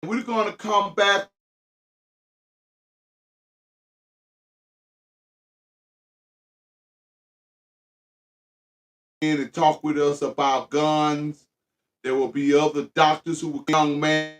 We're going to come back in and talk with us about guns. There will be other doctors who will young man.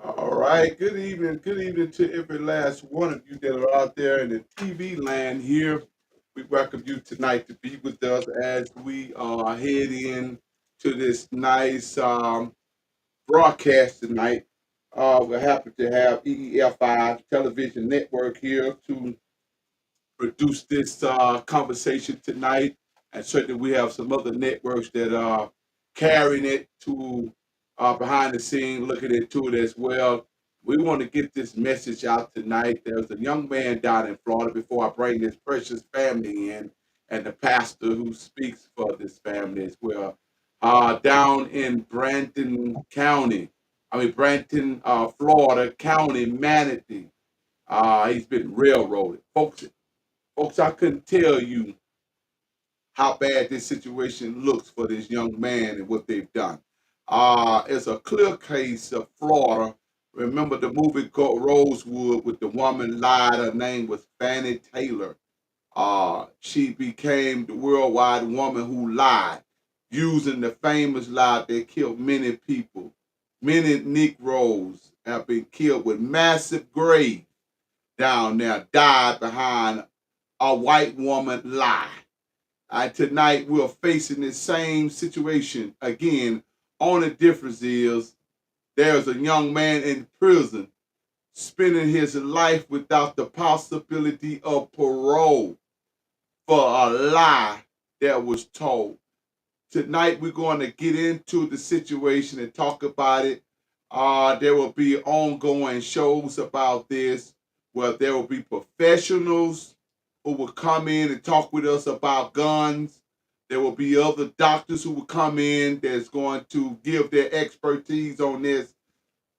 All right. Good evening. Good evening to every last one of you that are out there in the TV land here. We welcome you tonight to be with us as we head in to this nice broadcast tonight. We're happy to have EEFI Television Network here to produce this conversation tonight. And certainly we have some other networks that are carrying it to behind the scene, looking into it as well. We want to get this message out tonight. There's a young man down in Florida before I bring this precious family in and the pastor who speaks for this family as well. Down in Branton, Florida County, Manatee. He's been railroaded. Folks, I couldn't tell you how bad this situation looks for this young man and what they've done. It's a clear case of Florida. Remember the movie called Rosewood with the woman lied. Her name was Fannie Taylor. She became the worldwide woman who lied, using the famous lie that killed many people. Many Negroes have been killed with massive graves down there, died behind a white woman lie. Tonight we're facing the same situation again. Only difference is there's a young man in prison spending his life without the possibility of parole for a lie that was told. Tonight we're going to get into the situation and talk about it. There will be ongoing shows about this where there will be professionals who will come in and talk with us about guns. There will be other doctors who will come in that's going to give their expertise on this.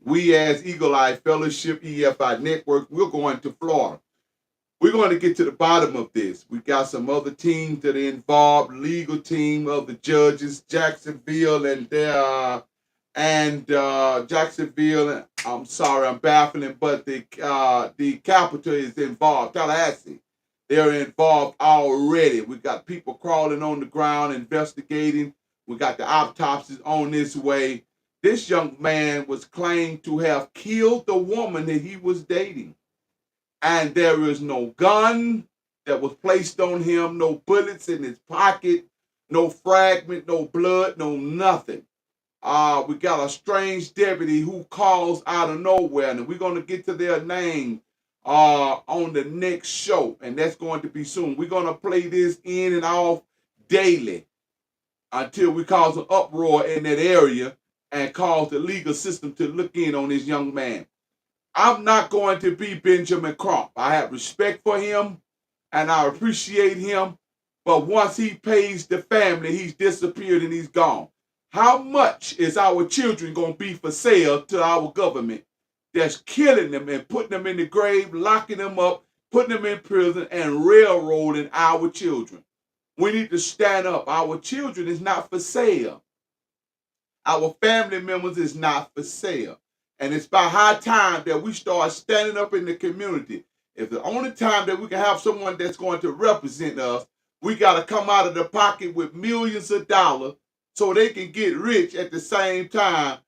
We as Eagle Eye Fellowship, EFI Network, we're going to Florida. We're going to get to the bottom of this. We got some other teams that are involved, legal team of the judges, Jacksonville and Jacksonville. I'm sorry, I'm baffling, but the capital is involved, Tallahassee. They're involved already. We got people crawling on the ground, investigating. We got the autopsies on this way. This young man was claimed to have killed the woman that he was dating. And there is no gun that was placed on him, no bullets in his pocket, no fragment, no blood, no nothing. We got a strange deputy who calls out of nowhere, and we're going to get to their name on the next show, and that's going to be soon. We're going to play this in and off daily until we cause an uproar in that area and cause the legal system to look in on this young man. I'm not going to be Benjamin Crump. I have respect for him and I appreciate him. But once he pays the family, he's disappeared and he's gone. How much is our children going to be for sale to our government that's killing them and putting them in the grave, locking them up, putting them in prison, and railroading our children? We need to stand up. Our children is not for sale. Our family members is not for sale. And it's by high time that we start standing up in the community. If the only time that we can have someone that's going to represent us, we got to come out of the pocket with millions of dollars so they can get rich at the same time,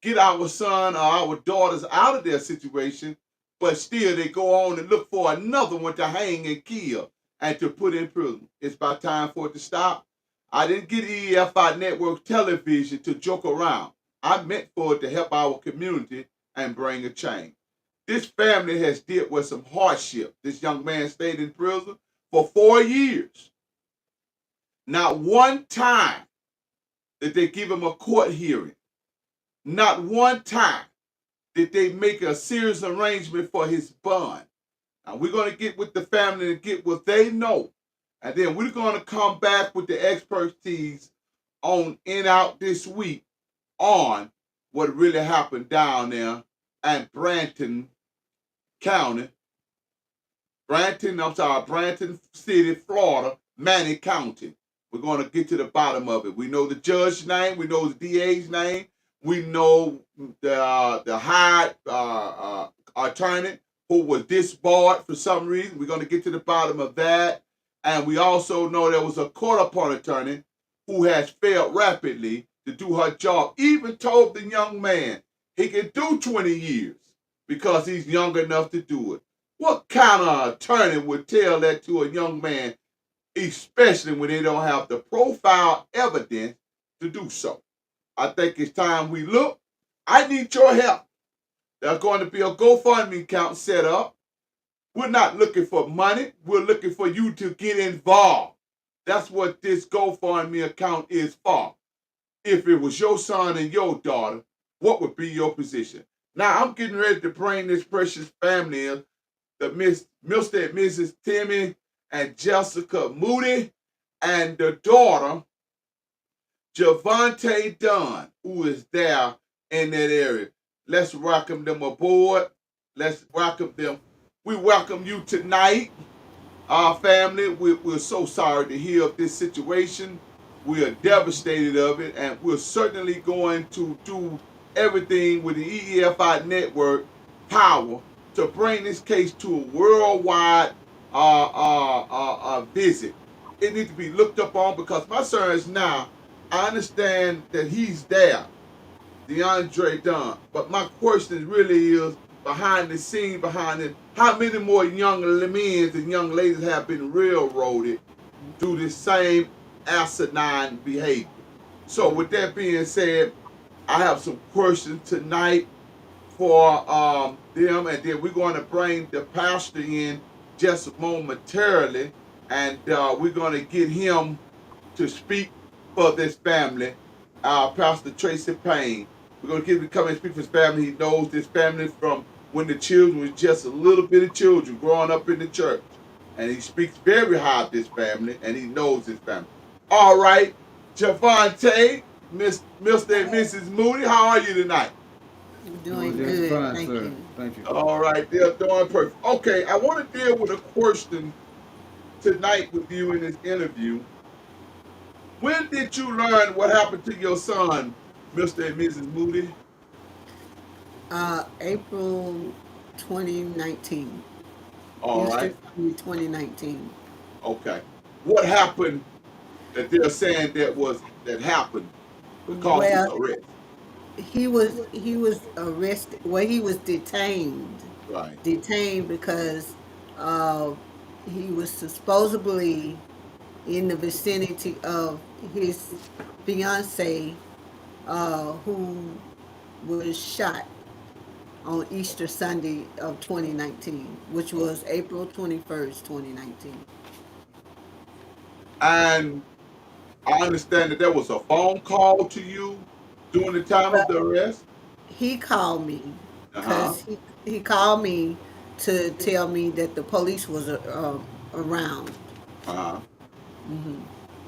get our son or our daughters out of their situation, but still they go on and look for another one to hang and kill and to put in prison. It's about time for it to stop. I didn't get EFI Network Television to joke around. I meant for it to help our community and bring a change. This family has dealt with some hardship. This young man stayed in prison for 4 years. Not one time did they give him a court hearing. Not one time did they make a serious arrangement for his bond. Now we're going to get with the family and get what they know. And then we're going to come back with the expertise on in out this week on what really happened down there in Branton County, Branton City, Florida, Manning County. We're going to get to the bottom of it. We know the judge's name. We know the DA's name. We know the high attorney who was disbarred for some reason. We're going to get to the bottom of that. And we also know there was a court-appointed attorney who has failed rapidly to do her job. Even told the young man he can do 20 years because he's young enough to do it. What kind of attorney would tell that to a young man, especially when they don't have the profile evidence to do so? I think it's time we look. I need your help. There's going to be a GoFundMe account set up. We're not looking for money. We're looking for you to get involved. That's what this GoFundMe account is for. If it was your son and your daughter, what would be your position? Now, I'm getting ready to bring this precious family in, the Mr. and Mrs. Timmy and Jessica Moody, and the daughter, Javante Dunn, who is there in that area. Let's welcome them aboard. Let's welcome them. We welcome you tonight, our family. We're so sorry to hear of this situation. We are devastated of it, and we're certainly going to do everything with the EEFI network power to bring this case to a worldwide visit. It needs to be looked up on because my son is now, I understand that he's there, DeAndre Dunn. But my question really is behind the scene, behind it, how many more young men and young ladies have been railroaded through this same asinine behavior? So with that being said, I have some questions tonight for them, and then we're going to bring the pastor in just momentarily, and we're going to get him to speak for this family, Pastor Tracy Payne. We're going to get him to come and speak for his family. He knows this family from when the children was just a little bit of children growing up in the church. And he speaks very high of this family, and he knows this family. All right, Javante, Mr. and Mrs. Moody, how are you tonight? Doing Doing just good, fine, thank sir. you. Thank you. All right, they're doing perfect. Okay, I want to deal with a question tonight with you in this interview. When did you learn what happened to your son, Mr. and Mrs. Moody? April 2019, All Easter right, Sunday 2019. okay. What happened that they're saying that happened to cause his Well, arrest? he was arrested. Well, he was Right. detained because uh, he was supposedly in the vicinity of his fiance, who was shot on Easter Sunday of 2019, which Okay. was April 21st, 2019. And I understand that there was a phone call to you during the time of the arrest. He called me Uh huh. because he called me to tell me that the police was around. Uh huh.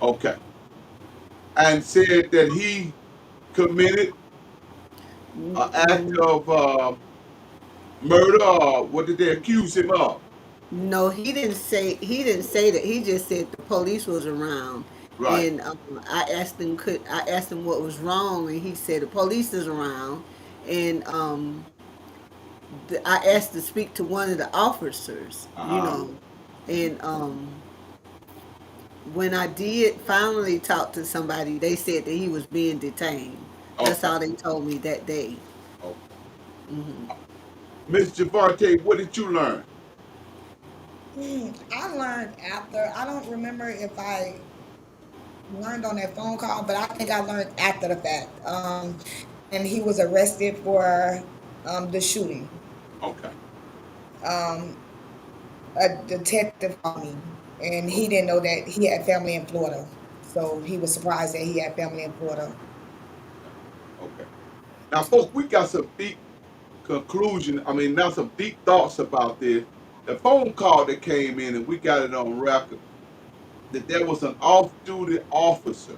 Okay. And said that he committed an act of murder, or what did they accuse him of? No, he didn't say that. He just said the police was around, Right. and I asked him what was wrong, and he said the police is around, and I asked to speak to one of the officers, Uh huh. and when I did finally talk to somebody, they said that he was being detained. That's Okay. all they told me that day. Okay. Miss Javarte, what did you learn? I learned after. I don't remember if I learned on that phone call, but I think I learned after the fact. And he was arrested for the shooting. Okay. Um, a detective called me, and he didn't know that he had family in Florida. So he was surprised that he had family in Florida. Okay. Okay. Now, folks, we got some deep conclusion. I mean, now some deep thoughts about this. The phone call that came in, and we got it on record that there was an off-duty officer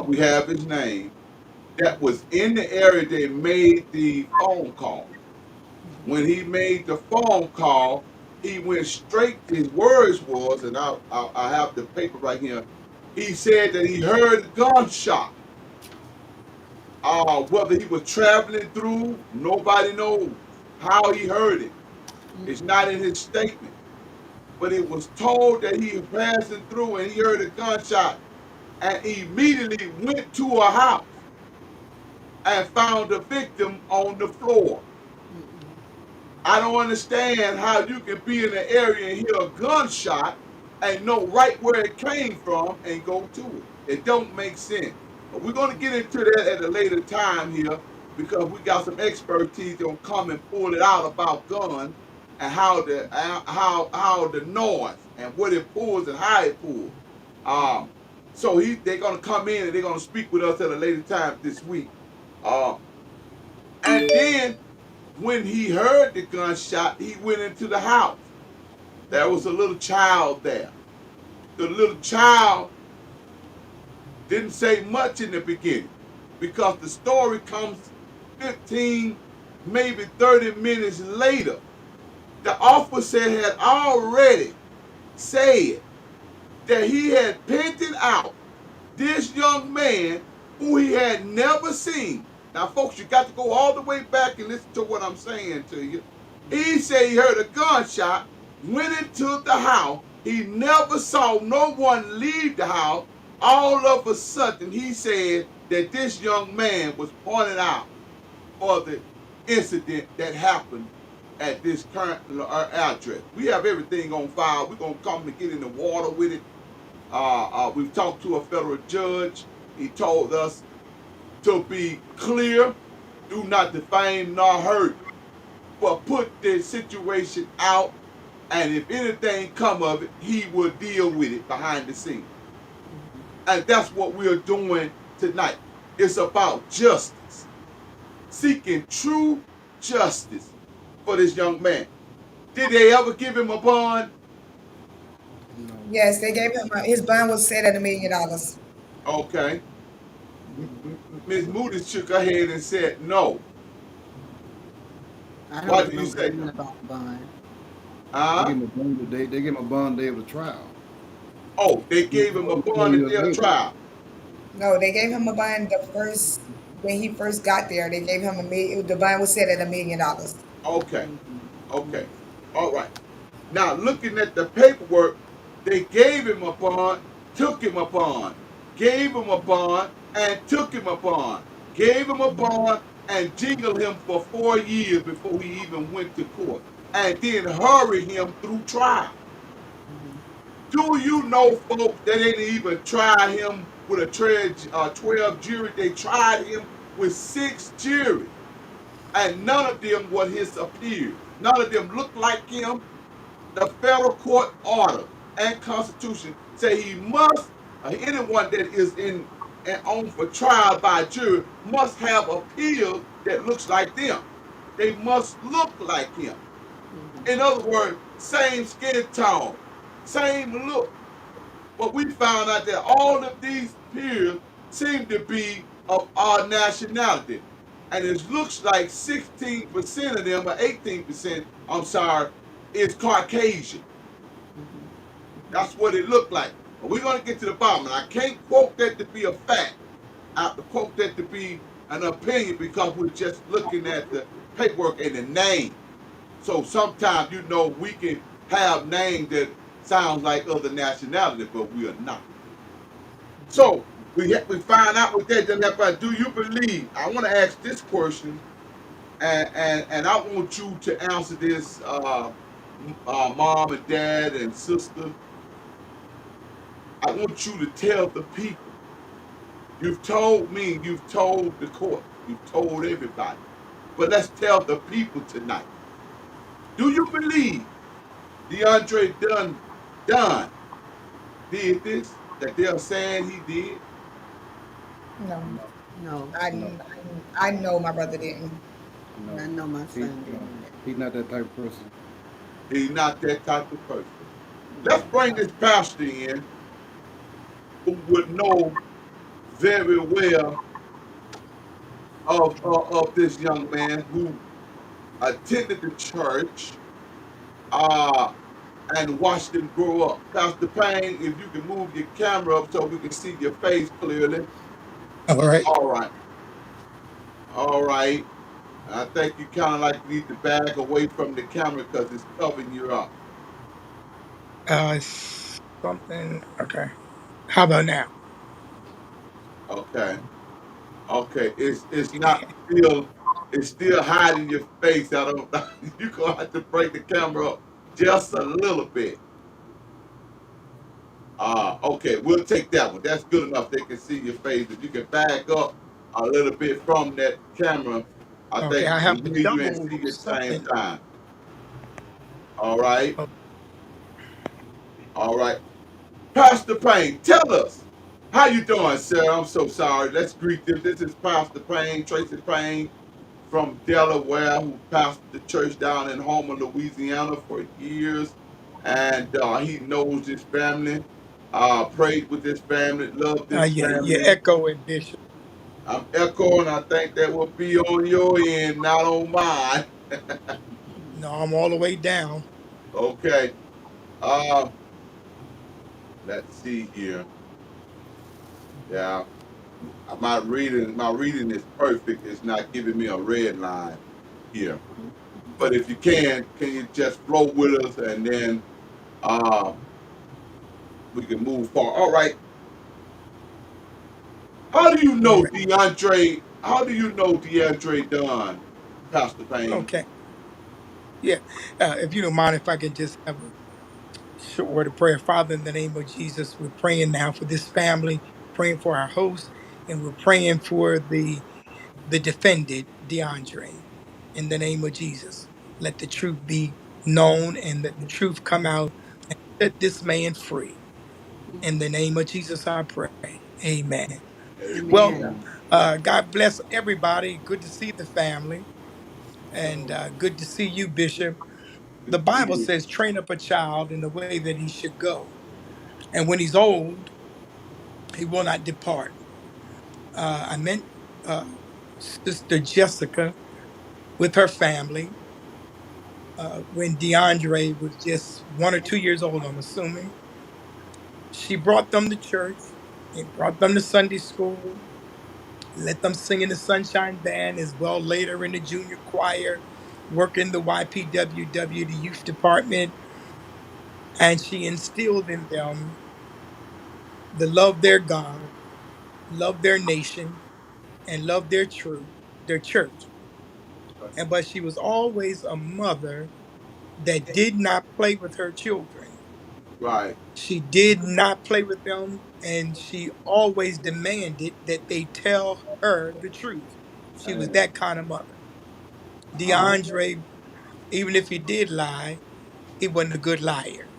We have his name, that was in the area they made the phone call. When he made the phone call, he went straight. His words was, and I have the paper right here. He said that he heard a gunshot. Whether he was traveling through, nobody knows how he heard it. It's not in his statement, but it was told that he was passing through and he heard a gunshot and immediately went to a house and found the victim on the floor. I don't understand how you can be in an area and hear a gunshot and know right where it came from and go to it. It don't make sense. But we're going to get into that at a later time here because we got some expertise that will come and pull it out about guns and how the noise and what it pulls and how it pulls. Um, so they're going to come in and they're going to speak with us at a later time this week. Um, and then when he heard the gunshot, he went into the house. There was a little child there. The little child didn't say much in the beginning because the story comes 15, maybe 30 minutes later. The officer had already said that he had painted out this young man who he had never seen. Now, folks, you got to go all the way back and listen to what I'm saying to you. He said he heard a gunshot, went into the house. He never saw no one leave the house. All of a sudden, he said that this young man was pointed out for the incident that happened at this current address. We have everything on file. We're going to come and get in the water with it. We've talked to a federal judge. He told us to be clear, do not defame nor hurt, but put the situation out, and if anything come of it, he will deal with it behind the scenes. And that's what we're doing tonight. It's about justice, seeking true justice for this young man. Did they ever give him a bond? No. Yes, they gave him his bond was set at $1 million. Okay. Ms. Moody shook her head and said no. I Why don't do you remember say hearing no? about bond. They Huh? gave him a bond. They gave him a bond day of the trial. Oh, they He was gave him a supposed to bond at 4 years their later. trial. No, they gave him a bond the first when he first got there. They gave him a million. The bond was set at $1 million. Okay. Okay. All right. Now, looking at the paperwork, they gave him a bond, took him a bond, gave him a bond, and took him a bond, gave him a bond, and jingled him for 4 years before he even went to court, and then hurried him through trial. Do you know, folks, they didn't even try him with a 12 jury? They tried him with 6 juries, and none of them were his peers. None of them looked like him. The federal court order and constitution say he must, anyone that is in and on for trial by jury must have a peer that looks like them. They must look like him. In other words, same skin tone, same look. But we found out that all of these peers seem to be of our nationality. And it looks like 16% of them, or 18%, I'm sorry, is Caucasian. That's what it looked like. But we're going to get to the bottom. And I can't quote that to be a fact. I have to quote that to be an opinion because we're just looking at the paperwork and the name. So sometimes, we can have names that sounds like other nationality, but we are not. So we find out with that. Do you believe? I want to ask this question, and I want you to answer this, mom and dad and sister. I want you to tell the people. You've told me, you've told the court, you've told everybody. But let's tell the people tonight. Do you believe DeAndre Dunn did this? That they're saying he did? No, No, No, I, no, I know my brother didn't. I no. know my He son no. didn't. He's not that type of person. He's not that type of person. Let's No. bring this pastor in who would know very well of this young man who attended the church uh, and watched him grow up. Pastor Payne, if you can move your camera up so we can see your face clearly. All right. All right, all right. I think you kind of like need to back away from the camera because it's covering you up. Something. Okay. How about now? Okay, okay. It's not still. It's still hiding your face. I don't. You gonna have to break the camera up just a little bit. Okay, we'll take that one. That's good enough. They can see your face. If you can back up a little bit from that camera, I Okay. think I we have to can hear you and double see you at the same something. time. All right, Oh, all right. Pastor Payne, tell us how you doing, sir. I'm so sorry. Let's greet them. This is Pastor Payne, Tracy Payne from Delaware, who pastored the church down in Homer, Louisiana for years, and he knows this family. Prayed with this family, loved this yeah. You family. echo it, Bishop. I'm echoing. I think that will be on your end, not on mine. No, I'm all the way down. Okay. Uh, let's see here. Yeah, my reading is perfect. It's not giving me a red line here. But if you can you just flow with us and then uh, we can move forward. All right. How do you All know right. DeAndre? How do you know DeAndre Dunn, Pastor Payne? Okay. Yeah. If you don't mind, if I can just have a short word of prayer. Father, in the name of Jesus, we're praying now for this family, praying for our host, and we're praying for the defendant, DeAndre. In the name of Jesus, let the truth be known and let the truth come out and set this man free. In the name of Jesus, I pray. Amen. Well, Amen. Amen. God bless everybody. Good to see the family, and good to see you, Bishop. Good The to see Bible you. says, train up a child in the way that he should go. And when he's old, he will not depart. I meant Sister Jessica with her family when DeAndre was just 1 or 2 years old, I'm assuming. She brought them to church and brought them to Sunday school, let them sing in the Sunshine Band as well later in the junior choir, work in the YPWW, the youth department, and she instilled in them the love their God, love their nation, and love their truth, their church. And but she was always a mother that did not play with her children. Right. She did not play with them, and she always demanded that they tell her the truth. She was that kind of mother. Uh-huh. DeAndre, even if he did lie, he wasn't a good liar.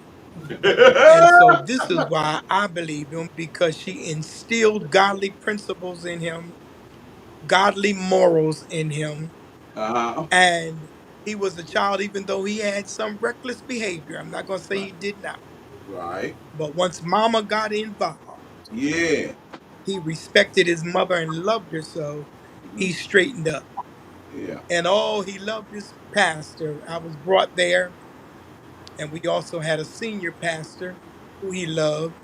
And so this is why I believe him because she instilled godly principles in him, godly morals in him, Uh-huh. and he was a child even though he had some reckless behavior. I'm not going to say Right. he did not. Right. But once mama got involved, Yeah. he respected his mother and loved her so Hmm. he straightened up. Yeah. And oh, he loved his pastor. I was brought there, and we also had a senior pastor who he loved,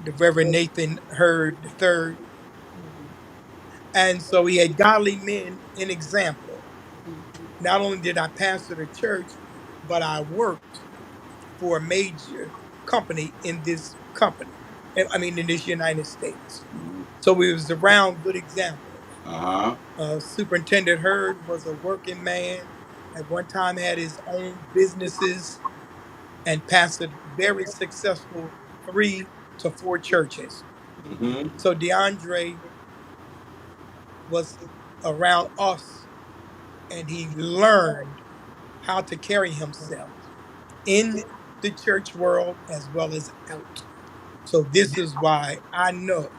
the Reverend Nathan Hurd III. And so he had godly men in example. Not only did I pastor the church, but I worked for a major company in this company. I mean, in this United States. Hmm. So we was around good examples. Uh-huh. Superintendent Hurd was a working man. At one time, had his own businesses and pastored very successful 3 to 4 churches. Hmm. So DeAndre was around us, and he learned how to carry himself in the church world as well as out. So this is why I know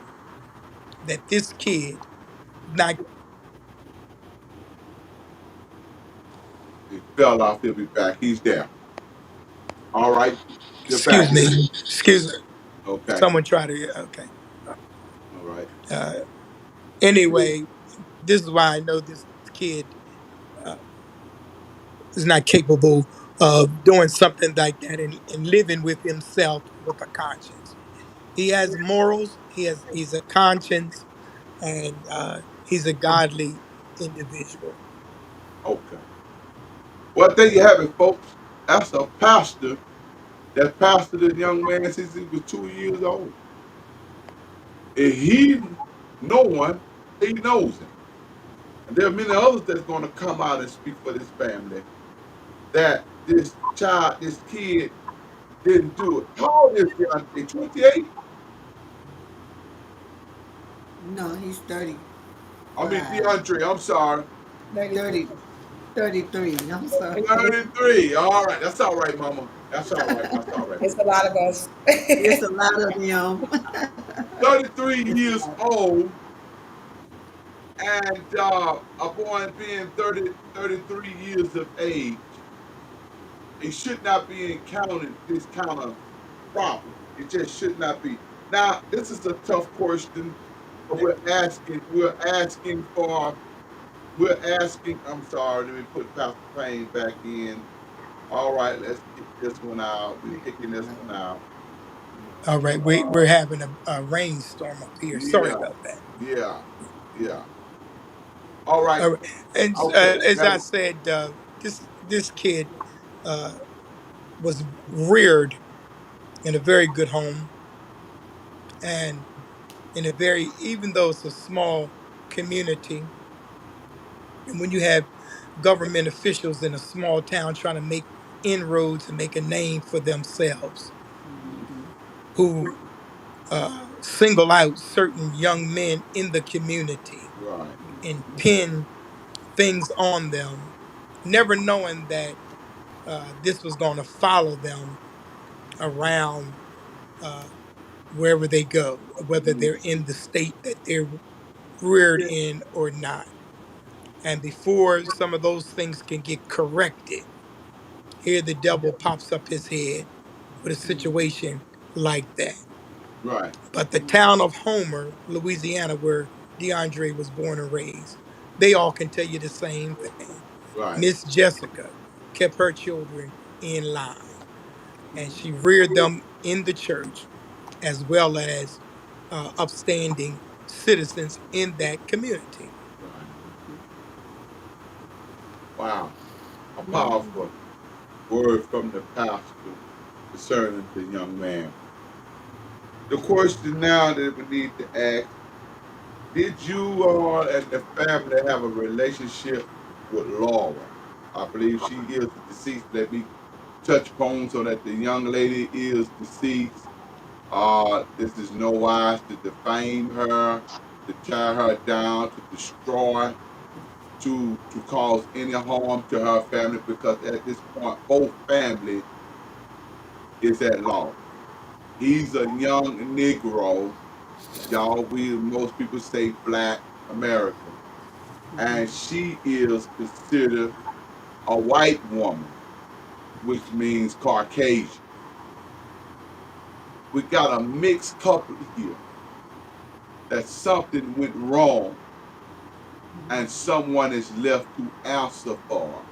that this kid, not He fell off. He'll be back. He's there. All right. You're back. excuse me, excuse me. Okay. Someone try to okay. All right. Anyway, this is why I know this kid is not capable of doing something like that and living with himself with a conscience. He has morals. He's a conscience, and he's a godly individual. Okay. Well, there you have it, folks. That's a pastor that pastored this young man since he was 2 years old. And he, no one, he knows him. And there are many others that's going to come out and speak for this family that this child, this kid didn't do it. How old is Deontay? 28? No, he's I mean, 35. DeAndre, I'm sorry. 33. 30, 33. I'm sorry. 33. All right. That's all right, mama. That's all right. That's all right, It's mama. a lot of us. It's a lot of them. 33 It's a years lot. old and upon being 30, 33 years of age, it should not be encountering this kind of problem. It just should not be. Now, this is a tough question, but we're asking, I'm sorry, let me put Pastor Payne back in. All right, let's kick this one out. We're kicking this one out. All right, we're having a rainstorm up here. Sorry Yeah, about that. yeah, yeah. All right, All right, and okay. as I said, this kid uh, was reared in a very good home, and in a very, even though it's a small community, and when you have government officials in a small town trying to make inroads and make a name for themselves, who single out certain young men in the community Right, and pin things on them, never knowing that this was going to follow them around uh, wherever they go, whether they're in the state that they're reared in or not. And before some of those things can get corrected, here the devil pops up his head with a situation like that. right, But the town of Homer, Louisiana, where DeAndre was born and raised, they all can tell you the same thing. right, Miss Jessica kept her children in line, and she reared them in the church as well as upstanding citizens in that community. right. Wow. A powerful word from the pastor concerning the young man. The question now that we need to ask, did you all and the family have a relationship with Laura? I believe she is deceased. Let me touch upon so that the young lady is deceased. This is no wise to defame her, to tear her down, to destroy, to cause any harm to her family, because at this point both family is at law. He's a young Negro, y'all. We most people say Black American, and she is considered a white woman, which means Caucasian. We got a mixed couple here. That something went wrong, and someone is left to answer for.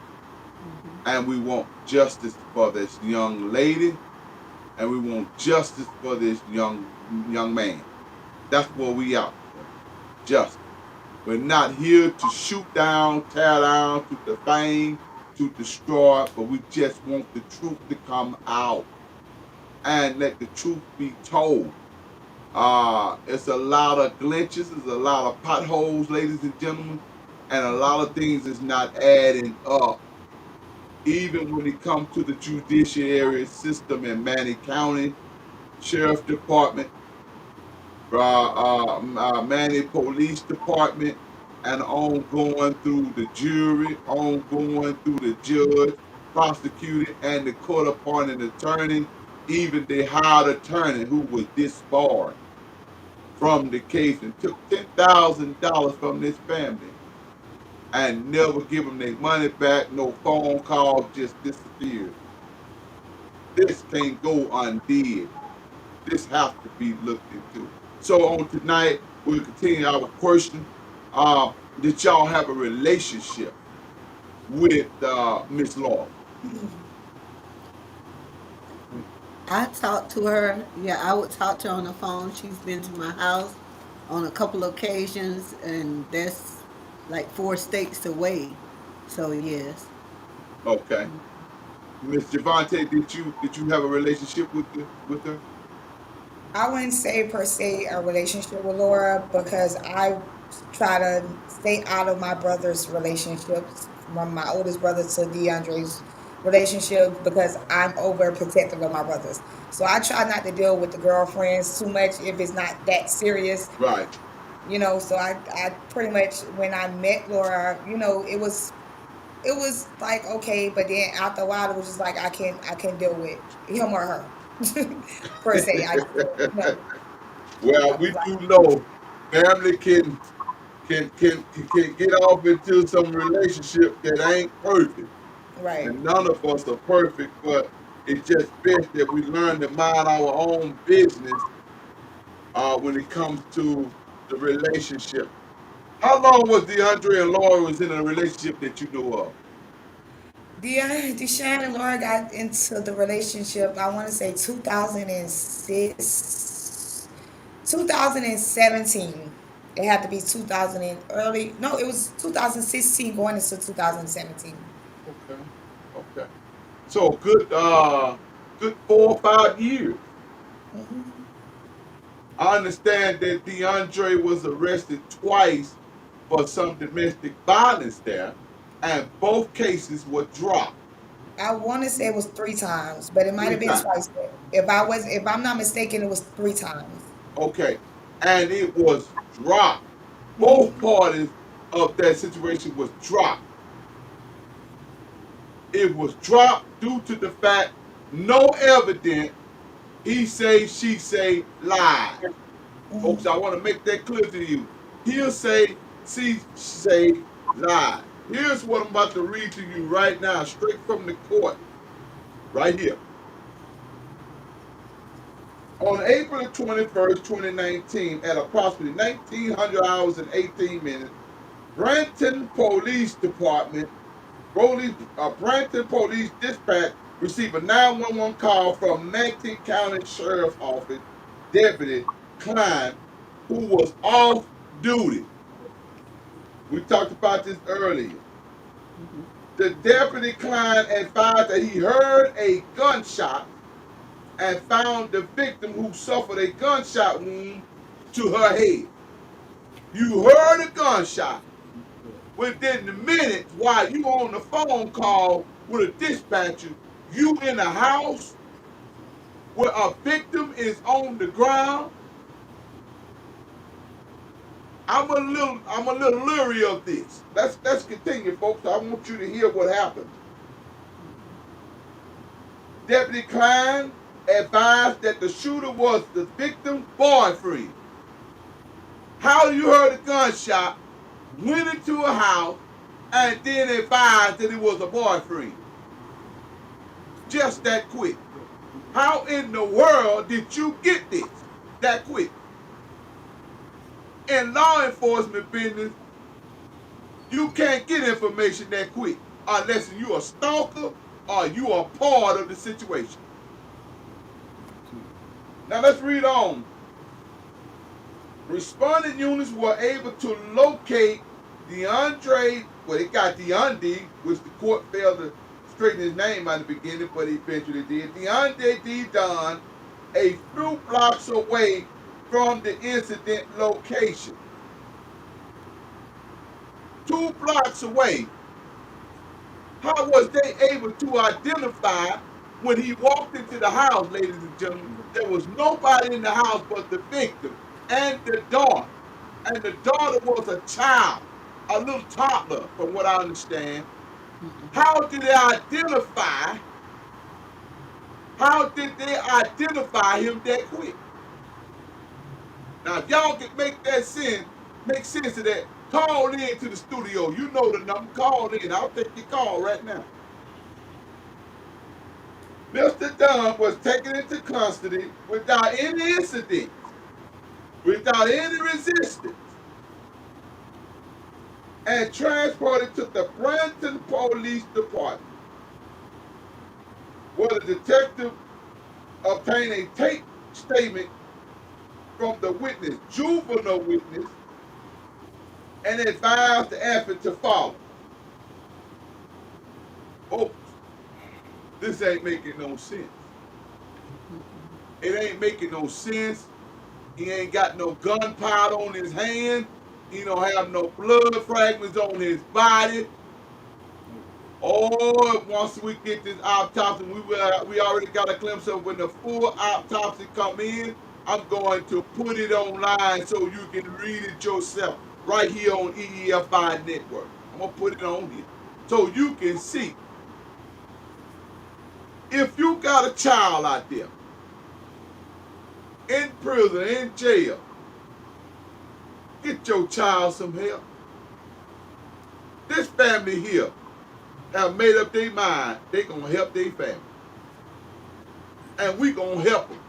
And we want justice for this young lady, and we want justice for this young man. That's what we out for. Justice. We're not here to shoot down, tear down, to defame, to destroy, but we just want the truth to come out and let the truth be told. It's a lot of glitches, there's a lot of potholes, ladies and gentlemen, and a lot of things is not adding up. Even when it comes to the judiciary system in Manny County, Sheriff Department, Manny Police Department, and on going through the jury, on going through the judge, prosecutor, and the court appointed attorney, even the hired attorney who was disbarred from the case and took $10,000 from this family and never give them their money back, no phone call, just disappeared. This can't go undid. This has to be looked into. So on tonight, we'll continue our question. did y'all have a relationship with Miss Laura? I talked to her. Yeah, I would talk to her on the phone. She's been to my house on a couple of occasions, and that's like 4 states away. So yes. Okay. Miss Javante, did you have a relationship with her? I wouldn't say per se a relationship with Laura because I try to stay out of my brother's relationships, from my oldest brother to DeAndre's relationship, because I'm overprotective of my brothers. So I try not to deal with the girlfriends too much if it's not that serious. Right. So I pretty much, when I met Laura, it was like okay, but then after a while it was just like I can't deal with him or her per se. I just Well, we do know family can get off into some relationship that ain't perfect, right. and none of us are perfect. But it's just best that we learn to mind our own business when it comes to the relationship. How long was DeAndre and Laura was in a relationship that you know of? Deshaun and Laura got into the relationship, I want to say 2006, 2017. It had to be 2000 and early. No, it was 2016 going into 2017. Okay. Okay. So good 4 or 5 years. I understand that DeAndre was arrested twice for some domestic violence there, and both cases were dropped I want to say it was 3 times, but it might three have been times. twice. If I'm not mistaken, it was 3 times. Okay. And it was dropped. Both Hmm. parties of that situation was dropped. It was dropped due to the fact no evidence, he say, she say, lies. Folks, I want to make that clear to you. He'll say, she say, lies. Here's what I'm about to read to you right now, straight from the court, right here. On April 21st, 2019, at approximately 1900 hours and 18 minutes, Branton Police Department, Branton Police Dispatch received a 911 call from Manatee County Sheriff's Office Deputy Klein, who was off duty. We talked about this earlier. The deputy Klein advised that he heard a gunshot and found the victim who suffered a gunshot wound to her head. You heard a gunshot. Within the minutes, while you on the phone call with a dispatcher, you in a house where a victim is on the ground. I'm a little leery of this. Let's continue, folks. I want you to hear what happened. Deputy Klein advised that the shooter was the victim's boyfriend. How you heard a gunshot, went into a house, and then advised that it was a boyfriend? Just that quick. How in the world did you get this that quick? In law enforcement business, you can't get information that quick unless you're a stalker or you are part of the situation. Now let's read on. Responding units were able to locate DeAndre, well, they got DeAndre, which the court failed to straighten his name out in the beginning, but he eventually did. DeAndre D. Don, a few blocks away from the incident location. 2 blocks away. How was they able to identify when he walked into the house, ladies and gentlemen? There was nobody in the house but the victim and the daughter. And the daughter was a child, a little toddler, from what I understand. How did they identify? How did they identify him that quick? Now, if y'all can make sense of that, call in to the studio. You know the number. Call in. I'll take your call right now. Mr. Dunn was taken into custody without any incidents, without any resistance. and transported to the Branson Police Department, where the detective obtained a tape statement from the witness, juvenile witness, and advised the effort to follow. Folks, this ain't making no sense. It ain't making no sense. He ain't got no gunpowder on his hand. He don't have no blood fragments on his body. Oh, once we get this autopsy, we already got a glimpse of when the full autopsy come in. I'm going to put it online so you can read it yourself right here on EEFI Network. I'm gonna put it on here so you can see. If you got a child out there in prison, in jail, get your child some help. This family here have made up their mind they gonna help their family, and we gonna help them.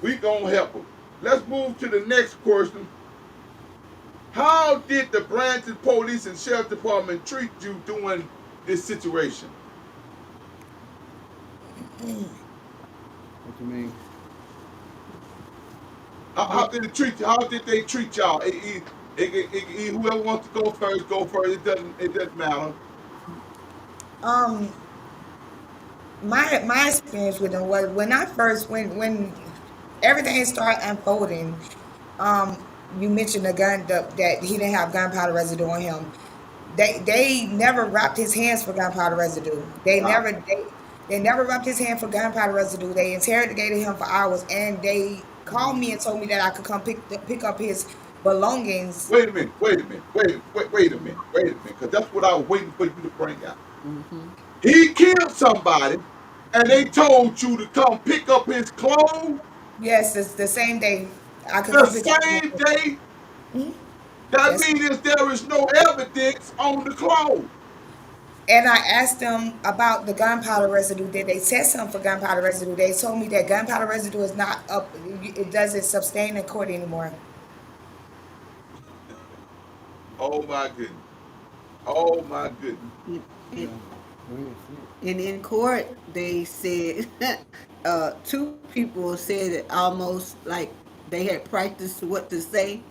We gonna help them. Let's move to the next question. How did the Branson Police and Sheriff Department treat you during this situation? What you mean? How did they treat you? How did they treat y'all? Whoever wants to go first, go first. It doesn't matter. Um, my experience with them was when I first when everything started unfolding. Um, you mentioned the gun that he didn't have gunpowder residue on him. They never wrapped his hands for gunpowder residue. Wow. They never wrapped his hand for gunpowder residue. They interrogated him for hours, and they called me and told me that I could come pick up his belongings. Wait a minute. Wait a minute. Wait a minute. Wait a minute. Because that's what I was waiting for you to bring out. Mm-hmm. He killed somebody, and they told you to come pick up his clothes Yes, it's the same day I could the come pick up my same day. Mhm. That Yes. means there is no evidence on the clothes. And I asked them about the gunpowder residue. Did they test him for gunpowder residue? They told me that gunpowder residue is not up. It doesn't sustain in court anymore. Oh my goodness. Oh my goodness. And, Yeah. Go ahead. and in court, they said two people said it almost like they had practiced what to say.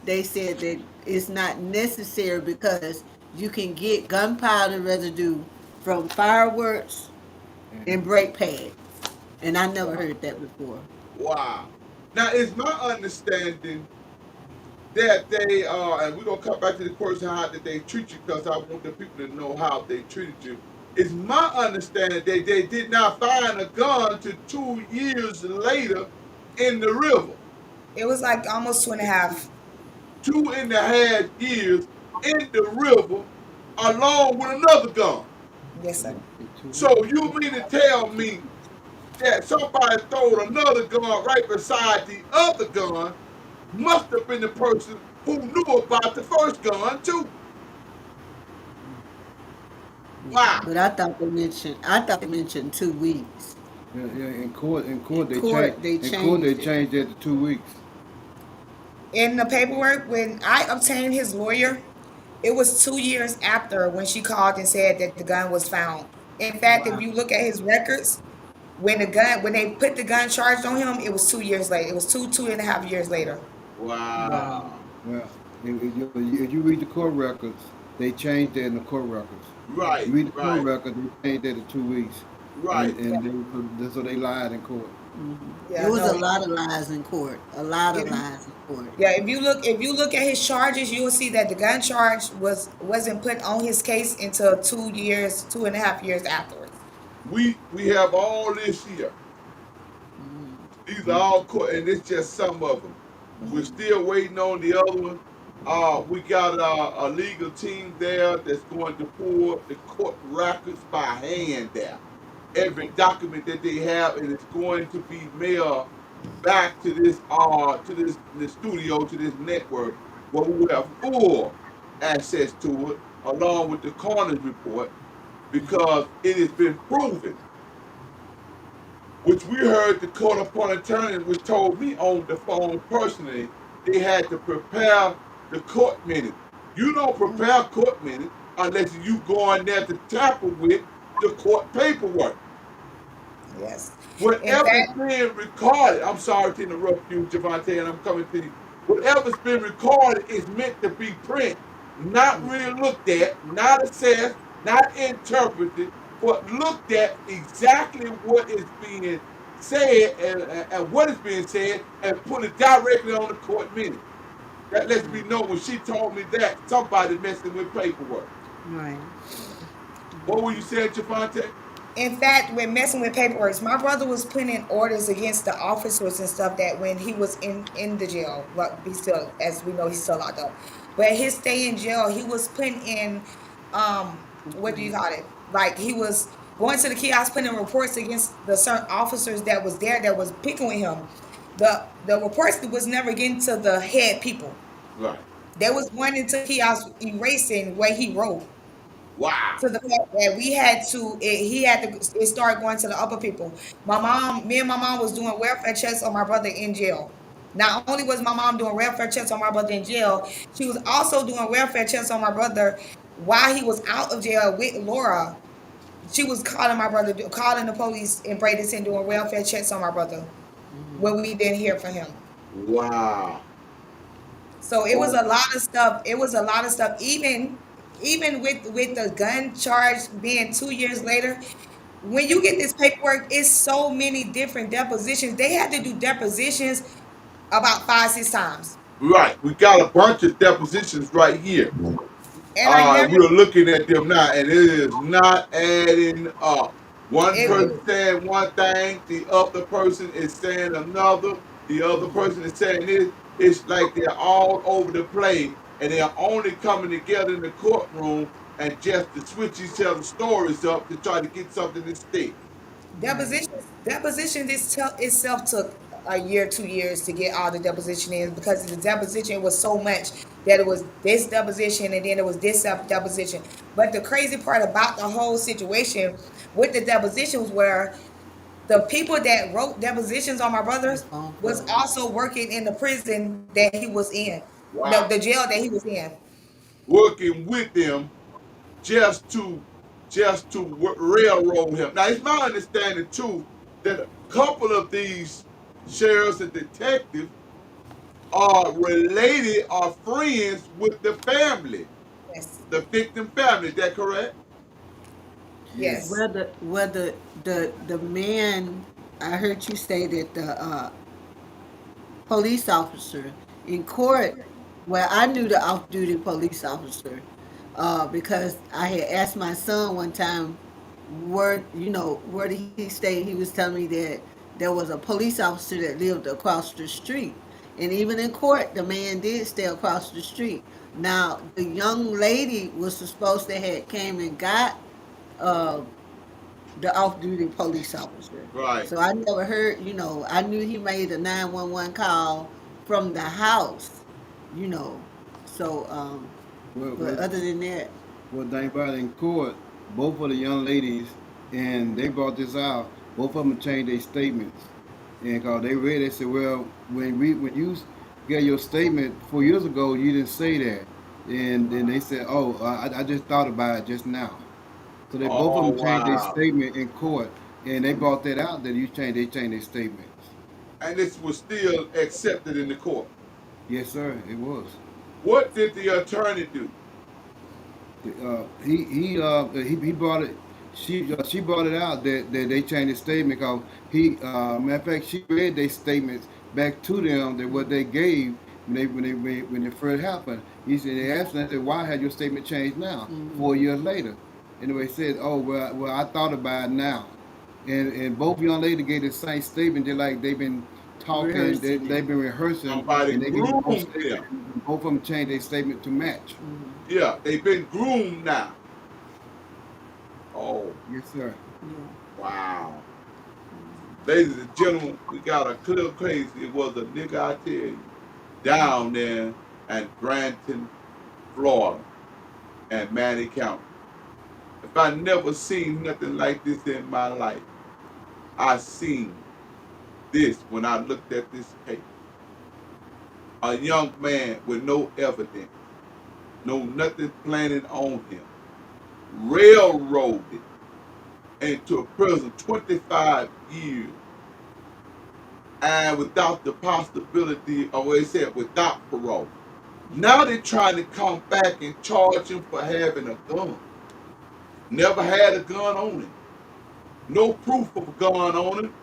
They said that it's not necessary because you can get gunpowder residue from fireworks and brake pads. And I never Wow. heard that before. Wow. Now it's my understanding that they and we're gonna come back to the question how did they treat you because I want the people to know how they treated you. It's my understanding that they did not find a gun till 2 years later in the river. It was like almost two and a half. 2.5 years in the river along with another gun. Yes, Yeah. sir. Take 2 weeks. So you mean to tell me that somebody throwed another gun right beside the other gun must have been the person who knew about the first gun too? Wow. But I thought they mentioned 2 weeks. Yeah, yeah. In court, In they changed. court, they In court, they changed it. changed that to 2 weeks. In the paperwork, when I obtained his lawyer, it was 2 years after when she called and said that the gun was found. In fact, if Wow. you look at his records, when they put the gun charged on him, it was 2 years later. It was two and a half years later. Wow. Wow. Well, if you read the court records, they changed that in the court records. You Right, read the court right, records, they changed that to 2 weeks, and right. Yeah, so they lied in court. It yeah, was no. a lot of lies in court. A lot of If you, lies in court. yeah, if you look at his charges, you will see that the gun charge wasn't put on his case until 2 years, two and a half years afterwards. We have all this here. These are Yeah. all court, and it's just some of them. We're still waiting on the other one. We got a legal team there that's going to pull the court records by hand there. Every document that they have, and it's going to be mailed back to this studio, to this network, where we will have full access to it, along with the coroner's report, because it has been proven, which we heard the court appointed attorney, which told me on the phone personally, they had to prepare the court minutes. You don't prepare court minutes unless you go in there to tamper with the court paperwork. Yes. In Whatever's fact, being recorded, I'm sorry to interrupt you, Javante, and I'm coming to you. Whatever's been recorded is meant to be print, not really looked at, not assessed, not interpreted, but looked at exactly what is being said and what is being said and put it directly on the court minute. That lets me know when she told me that somebody messing with paperwork. Right. What were you saying, Javante? in fact, when messing with paperwork, my brother was putting in orders against the officers and stuff that when he was in the jail, but he still, as we know, he's still locked up. But his stay in jail, he was putting in, um, what do you Complaint. call it? Like he was going to the kiosk, putting in reports against the certain officers that was there that was picking with him. The reports was never getting to the head people. Right. They was going into kiosk erasing what he wrote Wow. to the fact that we had to he had to it started going to the upper people. Me and my mom was doing welfare checks on my brother in jail. Not only was my mom doing welfare checks on my brother in jail, she was also doing welfare checks on my brother while he was out of jail with Laura. She was calling my brother, calling the police in Bradenton, doing welfare checks on my brother when we didn't hear from him. Wow. So it was Oh, a lot of stuff. It was a lot of stuff. Even with the gun charge being 2 years later, when you get this paperwork, it's so many different depositions. They had to do depositions about 5, 6 times, right. We got a bunch of depositions right here. and I never. We're looking at them now, and it is not adding up. One It, person saying one thing, the other person is saying another, the other person is saying this. It's like they're all over the place, and they're only coming together in the courtroom and just to switch each other's stories up to try to get something to stick. Right. deposition itself took a year, 2 years to get all the deposition in because the deposition was so much that it was this deposition and then it was this deposition. But the crazy part about the whole situation with the depositions were the people that wrote depositions on my The brothers phone was calls. also working in the prison that he was in, the Wow. jail that he was in. Working with them just to railroad him. Now it's my understanding too that a couple of these sheriffs and detectives are related or friends with the family, Yes, the victim family. Is that correct? Yes. yes, Whether the man, I heard you say that the police officer in court, well, I knew the off-duty police officer because I had asked my son one time where did he stay. He was telling me that there was a police officer that lived across the street, and even in court, the man did stay across the street. Now, the young lady was supposed to have came and got uh, the off-duty police officer. Right. So I never heard, I knew he made a 911 call from the house, you know. So, Well, but well, other than that, well, thank about in court, both of the young ladies, and they brought this out. Both of them changed their statements, and cause they read, they said, "Well, when you gave your statement 4 years ago, you didn't say that." And then they said, "Oh, I just thought about it just now." So they both of Oh them changed their wow. statement in court, and they brought that out that they changed their statements. And this was still accepted in the court. Yes, sir, it was. What did the attorney do? He brought it. She brought it out that they changed the statement because matter of fact, she read their statements back to them that what they gave when it first happened. He said they asked them, they said, why had your statement changed now 4 years later? And they said, oh well I thought about it now, and both young ladies gave the same statement. They're like they've been talking, rehearsing it. they've been rehearsing, Somebody and they gave both groomed statements. them. And both of them changed their statement to match. Yeah, they've been groomed now. Oh Yes, sir. Yeah. wow. Ladies and gentlemen, we got a clear case. It was a nigga, I tell you, down there at Granton, Florida, and Manny County. If I never seen nothing like this in my life, I seen this when I looked at this case. A young man with no evidence, No nothing planted on him. Railroaded into prison 25 years and without the possibility, or what they said, without parole. Now they're trying to come back and charge him for having a gun. Never had a gun on him. No proof of a gun on him.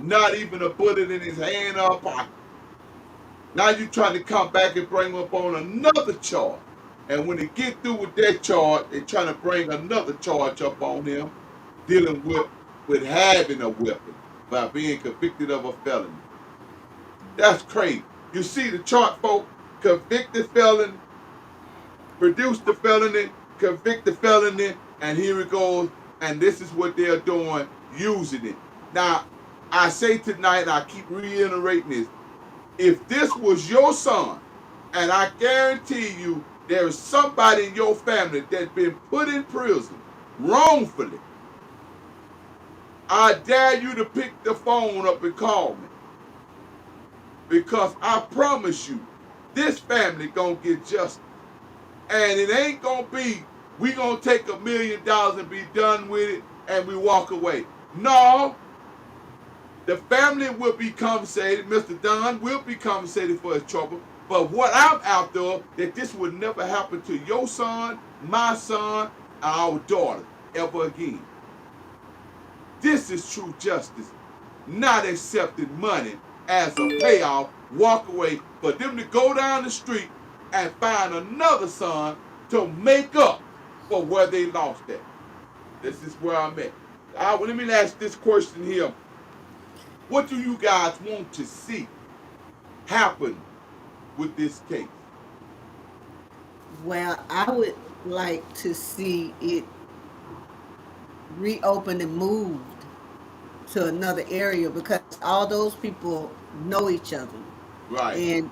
Not even a bullet in his hand or pocket. Now you're trying to come back and bring him up on another charge. And when they get through with that charge, they're trying to bring another charge up on him, dealing with having a weapon by being convicted of a felony. That's crazy. You see the chart, folks, convicted felon, produce the felony, convict the felony, and here it goes. And this is what they're doing, using it. Now, I say tonight, and I keep reiterating this, if this was your son, and I guarantee you there is somebody in your family that's been put in prison wrongfully, I dare you to pick the phone up and call me. Because I promise you, this family gonna get justice. And it ain't gonna be, we gonna take $1 million and be done with it and we walk away. No, the family will be compensated. Mr. Dunn will be compensated for his trouble. But what I'm after, that this would never happen to your son, my son, our daughter ever again. This is true justice, not accepting money as a payoff, walk away, for them to go down the street and find another son to make up for where they lost at. This is where I'm at. Let me ask this question here. What do you guys want to see happen with this case? Well, I would like to see it reopened and moved to another area because all those people know each other. Right, And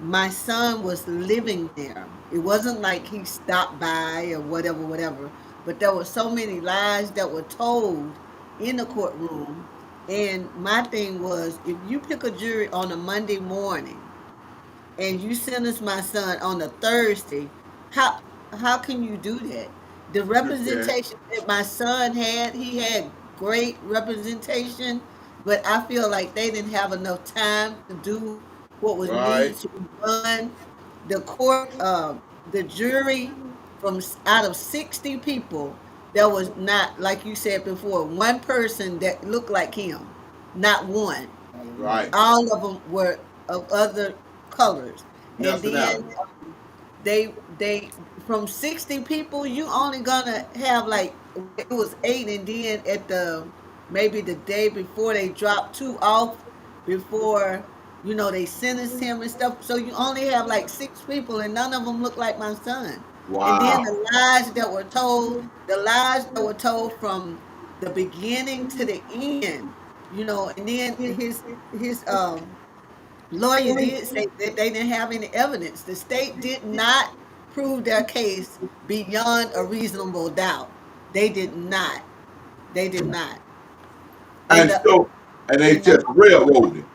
my son was living there. It wasn't like he stopped by or whatever, whatever. But there were so many lies that were told in the courtroom. And my thing was, if you pick a jury on a Monday morning and you sentence my son on a Thursday, how how can you do that? The you can. representation that my son had, he had great representation, but I feel like they didn't have enough time to do what was Right, needed to be done. The court, the jury, out of 60 people, there was not, like you said before, one person that looked like him, not one. right. All of them were of other colors. And then Nationality. they from 60 people, you only gonna have like it was 8, and then at the maybe the day before they dropped 2 off before they sentenced him and stuff. So you only have like 6 people, and none of them look like my son. And then Wow. the lies that were told from the beginning to the end, and then his lawyer did say that they didn't have any evidence. The state did not prove their case beyond a reasonable doubt. They did not. They did not. And And the so, and they and the just railroaded.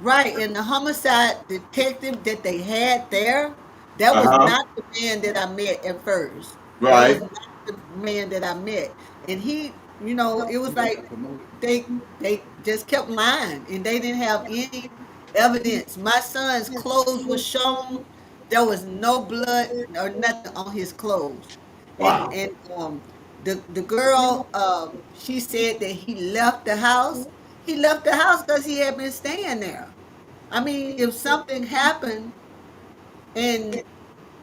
Right, and the homicide detective that they had there, that was Uh-huh. not the man that I met at first. That was Right. not the man that I met. And it was He just like got promoted. they just kept lying and they didn't have any evidence. My son's clothes were shown. There was no blood or nothing on his clothes. And Wow. and the girl, she said that he left the house. He left the house because he had been staying there. I mean, if something happened and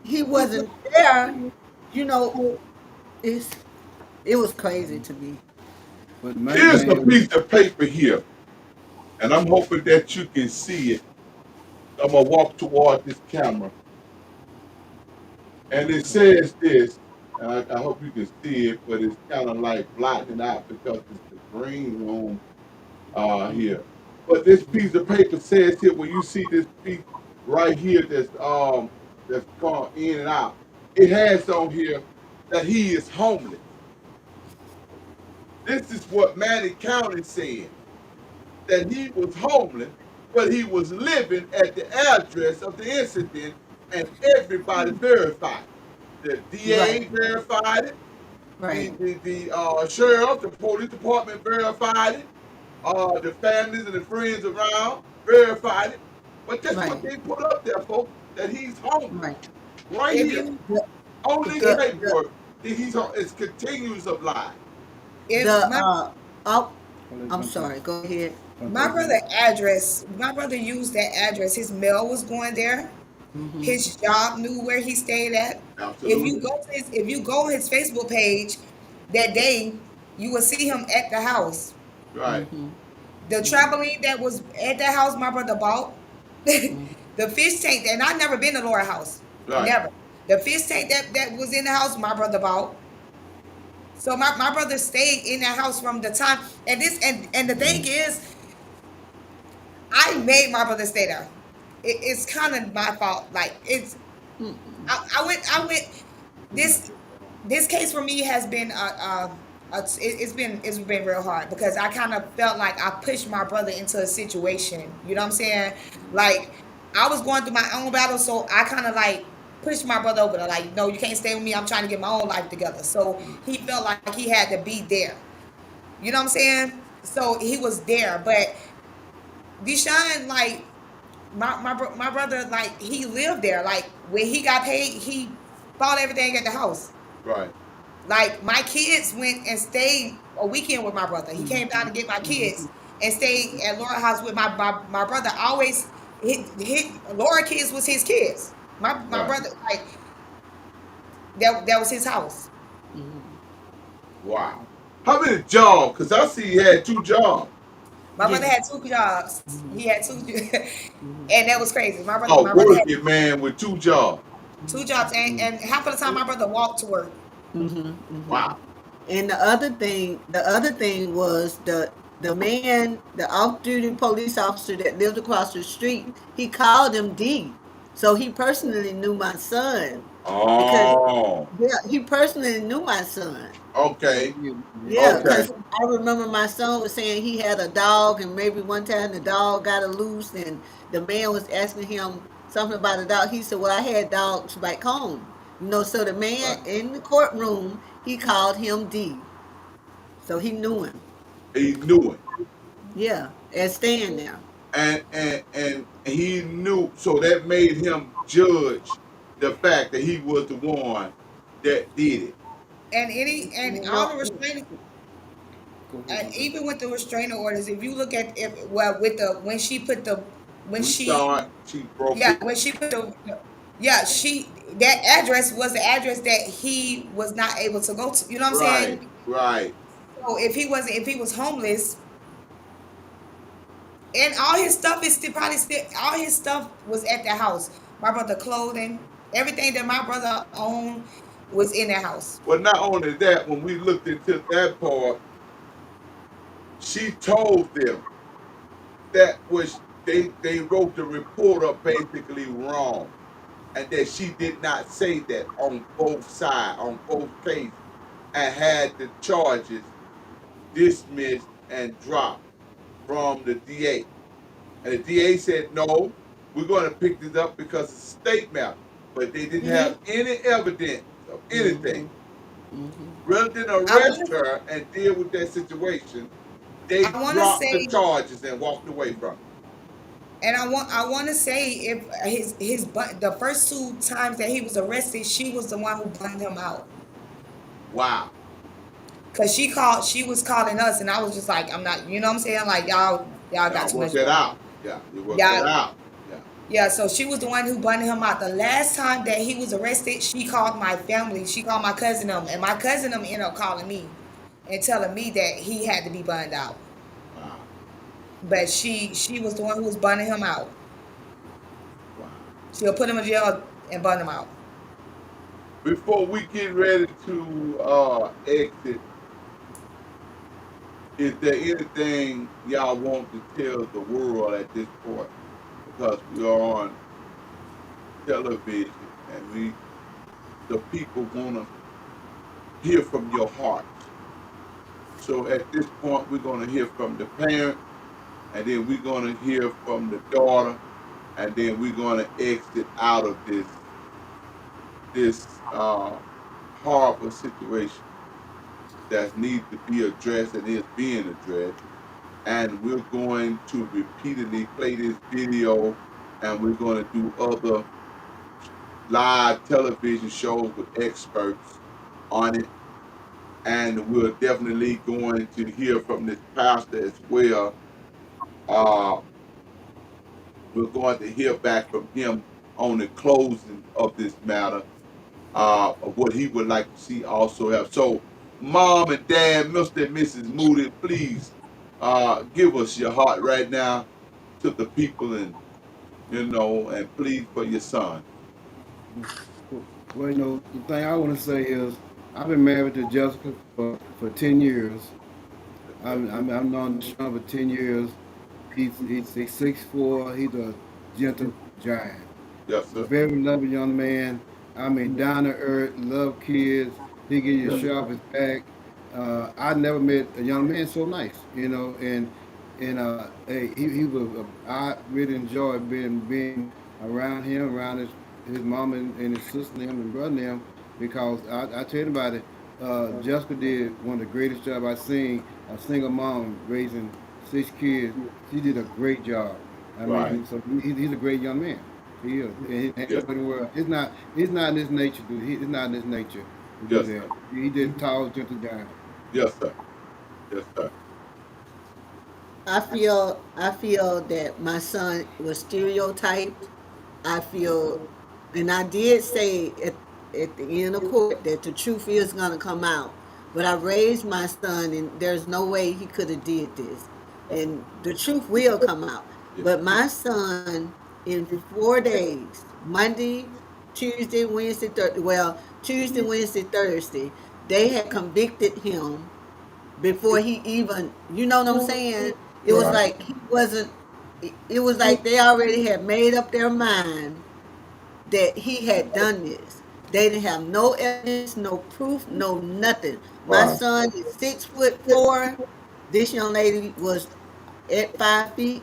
he wasn't there, you know, it's it was crazy to me. But my Here's a thing piece of paper here, and I'm hoping that you can see it. I'm gonna walk toward this camera, and it says this. And I hope you can see it, but it's kind of like blotting it out because it's the green room here. But this piece of paper says here, when you see this piece right here that's gone in and out, it has on here that he is homeless. This is what Manning County said, that he was homeless, but he was living at the address of the incident and everybody verified it. The Right. DA verified it. Right. The sheriff, the police department verified it. The families and the friends around verified it. But that's what Right. they put up there, folks, that he's homeless. Right. Right If here. you The On this the paperwork, that he's on, it's continuous of lies. if the oh, I'm I'm sorry. sorry. Go ahead. I'm my sorry. Go brother ahead. address, my brother used that address. His mail was going there. Mhm. His job knew where he stayed at. Absolutely. If you go on his Facebook page that day, you will see him at the house. Right. Mhm. The trampoline that was at the house my brother bought, Mhm. the fish tank, and I've never been to Laura house. Right. Never. The fish tank that was in the house my brother bought. So my brother stayed in that house from the time, and the thing is, I made my brother stay there. It's kind of my fault. Like I went this this case for me has been it's been real hard because I kind of felt like I pushed my brother into a situation. You know what I'm saying? Like I was going through my own battle, so I kind of like pushed my brother over to like, no, you can't stay with me. I'm trying to get my own life together. So he felt like he had to be there. You know what I'm saying? So he was there, but Deshaun, like my brother, like he lived there. Like when he got paid, he bought everything at the house. Right. Like my kids went and stayed a weekend with my brother. He came down to get my kids and stayed at Laura house with my brother. Always hit Laura kids was his kids. My Right. brother like that was his house. Mhm. Wow. How many jobs? Because I see he had 2 jobs. My brother Yes. had two jobs. Mhm. He had two, Mhm. and that was crazy. A My brother had working man with 2 jobs. two jobs, and half of the time my brother walked to work. Mhm. Mhm. Wow. And the other thing was the off-duty police officer that lived across the street. He called him D, so he personally knew my son because Oh. yeah, he personally knew my son. Okay. Yeah, Yeah, yeah. Okay. because I remember my son was saying he had a dog, and maybe one time the dog got loose, and the man was asking him something about a dog. He said, "Well, I had dogs back home." So the man Right. in the courtroom, he called him D, so he knew him. He knew it. Yeah, and staying there. And he knew, so that made him judge the fact that he was the one that did it. And You all know, the restraining, Go ahead, and my brother. even with the restraining orders, if you look at if well with the when she put the when We saw it. she She broke yeah it. when she put the yeah she that address was the address that he was not able to go to. You know what I'm Right. saying? Right. So if he was homeless and all his stuff is still probably still all his stuff was at the house. My brother clothing, everything that my brother owned was in that house. Well, not only that, when we looked into that part, she told them that was they wrote the report up basically wrong, and that she did not say that on both sides, on both cases, and had the charges dismissed and dropped from the DA. And the DA said, no, we're going to pick this up because it's a state matter. But they didn't Hmm. have any evidence of anything. mhm, mhm. Rather than I arrest want to her and deal with that situation, they I want to dropped the say charges and walked away from it. And I want to say if the first two times that he was arrested, she was the one who burned him out. Wow. Cause she was calling us, and I was just like, I'm not, you know what I'm saying? Like y'all got Y'all too work much that going out. on. Yeah, you work that Y'all, out. Yeah. yeah. So she was the one who burned him out. The last time that he was arrested, she called my family. She called my cousin them, and my cousin them ended up calling me and telling me that he had to be burned out. Wow. But she was the one who was burning him out. Wow. She'll put him in jail and burn him out. Before we get ready to exit, is there anything y'all want to tell the world at this point? Because we are on television and the people want to hear from your heart. So at this point, we're going to hear from the parent, and then we're going to hear from the daughter, and then we're going to exit out of this horrible situation that needs to be addressed and is being addressed. And we're going to repeatedly play this video, and we're going to do other live television shows with experts on it. And we're definitely going to hear from this pastor as well. Uh, we're going to hear back from him on the closing of this matter, of what he would like to see also have. So, Mom and Dad, Mr. and Mrs. Moody, please give us your heart right now to the people, and and plead for your son. Well, the thing I want to say is I've been married to Jessica for 10 years. Yes, sir. I've known Sean for 10 years. He's 6'4". He's a gentle giant. Yes, sir. Very loving young man. I mean, down to earth, love kids. He give you a Yes, shot off his back. I never met a young man so nice. And hey, he was. I really enjoyed being around him, around his mom and his sister and him and brother and them, because I tell you about it. Jessica did one of the greatest job I've seen. A single mom raising 6 kids. She did a great job. I right. mean, so he's a great young man. He is. And Yes, nobody in the world. It's not in his nature. It's not in his nature to do yes, sir. that. He did tall, gentle giant. Yes, sir. Yes, sir. I feel that my son was stereotyped. I feel, and I did say at the end of court that the truth is gonna come out. But I raised my son, and there's no way he could have did this, and the truth will come out. Yes, But my son, in 4 days, Monday, Tuesday, Wednesday, Thursday, well, Tuesday, Wednesday, Thursday, they had convicted him before he even, you know what I'm saying? It was right, like he wasn't, it was like they already had made up their mind that he had done this. They didn't have no evidence, no proof, no nothing. My right, son is 6'4". This young lady was at 5 feet,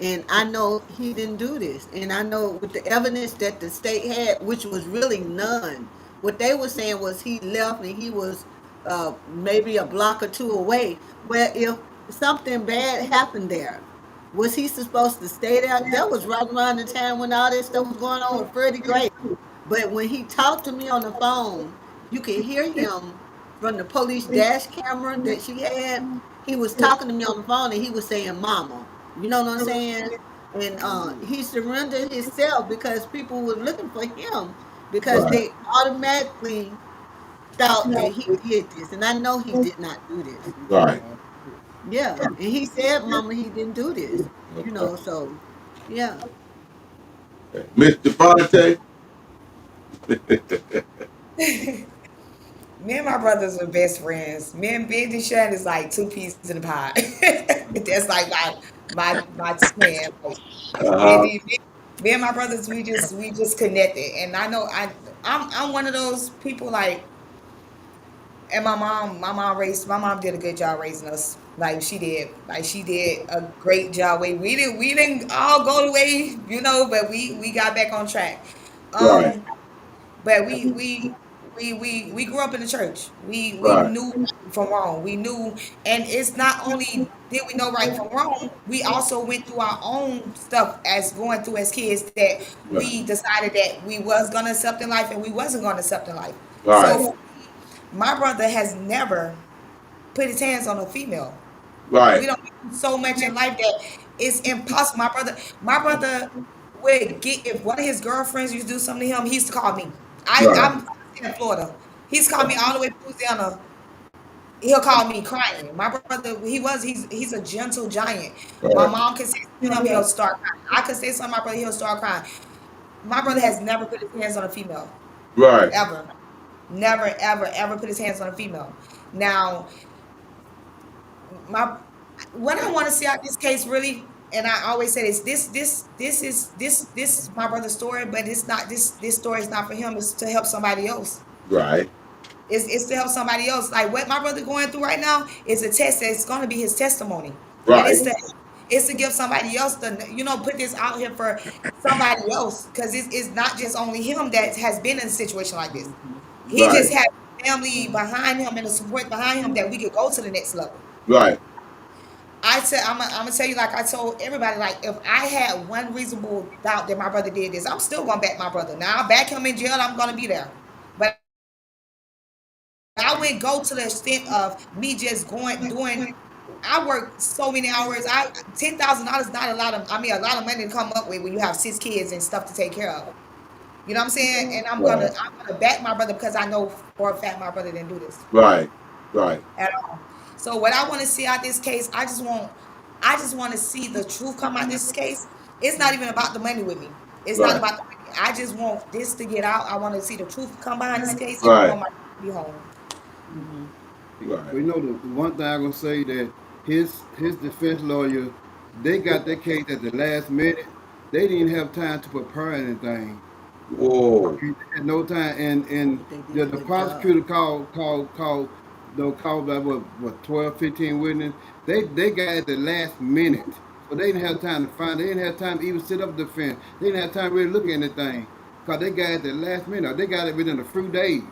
and I know he didn't do this. And I know with the evidence that the state had, which was really none, what they were saying was he left and he was maybe a block or two away. Well, if something bad happened there, was he supposed to stay there? That was right around the time when all this stuff was going on with Freddie Gray. But when he talked to me on the phone, you could hear him from the police dash camera that she had. He was talking to me on the phone and he was saying, "Mama." You know what I'm saying? And he surrendered himself because people were looking for him because right, they automatically thought that he did this. And I know he did not do this. right. Yeah. And he said, "Mama, he didn't do this." You Okay. know, so yeah. Okay. Mr. Bronte. Me and my brothers were best friends. Me and Big Deshaun is like two peas in a pie. That's like my twin. Like, Uh-huh. me and my brothers, we just connected. And I know I'm one of those people like. And my mom did a good job raising us. Like she did a great job. We didn't all go the way, but we got back on track. Right, Um, but we grew up in the church. We right, knew right from wrong. We knew, and it's not only did we know right from wrong, we also went through our own stuff as going through as kids that right, we decided that we was gonna accept in life and we wasn't gonna accept in life. So right, for me, my brother has never put his hands on a female. We right, don't do so much in life that it's impossible. My brother would get if one of his girlfriends used to do something to him. He used to call me. right, I'm in Florida. He's called me all the way to Louisiana. He'll call me crying. My brother, he's a gentle giant. My right, mom can say something to him, he'll start crying. I can say something to my brother, he'll start crying. My brother has never put his hands on a female right, ever. Never, ever, ever put his hands on a female. Now, my what I want to see out this case really, and I always say this is my brother's story, but it's not this story is not for him. It's to help somebody else. right, It's to help somebody else. Like what my brother going through right now is a test that's going to be his testimony, and right, It's to give somebody else put this out here for somebody else, because it's not just only him that has been in a situation like this. He Right, just had family behind him and the support behind him that we could go to the next level. right, I'm gonna tell you, like I told everybody, like if I had one reasonable doubt that my brother did this, I'm still gonna back my brother. Now I back him in jail, I'm gonna be there. But I wouldn't go to the extent of me just doing. I work so many hours. $10,000 not a lot of. I mean, a lot of money to come up with when you have 6 kids and stuff to take care of. You know what I'm saying? And I'm right, gonna back my brother because I know for a fact my brother didn't do this right, right, at all. So what I want to see out this case, I just want to see the truth come out this case. It's not even about the money with me. It's not right, about the money. I just want this to get out. I want to see the truth come behind this case, and I right, want my to be home. But right, you know, the one thing I'm gonna say that his defense lawyer, they got that case at the last minute. They didn't have time to prepare anything. whoa, They had no time, and But they did a the good job. prosecutor called like what 12, 15 witnesses. They got at the last minute, so they didn't have time to find. They didn't have time to even sit up defense. They didn't have time to really look at anything, cause they got at the last minute. They got it within a few days.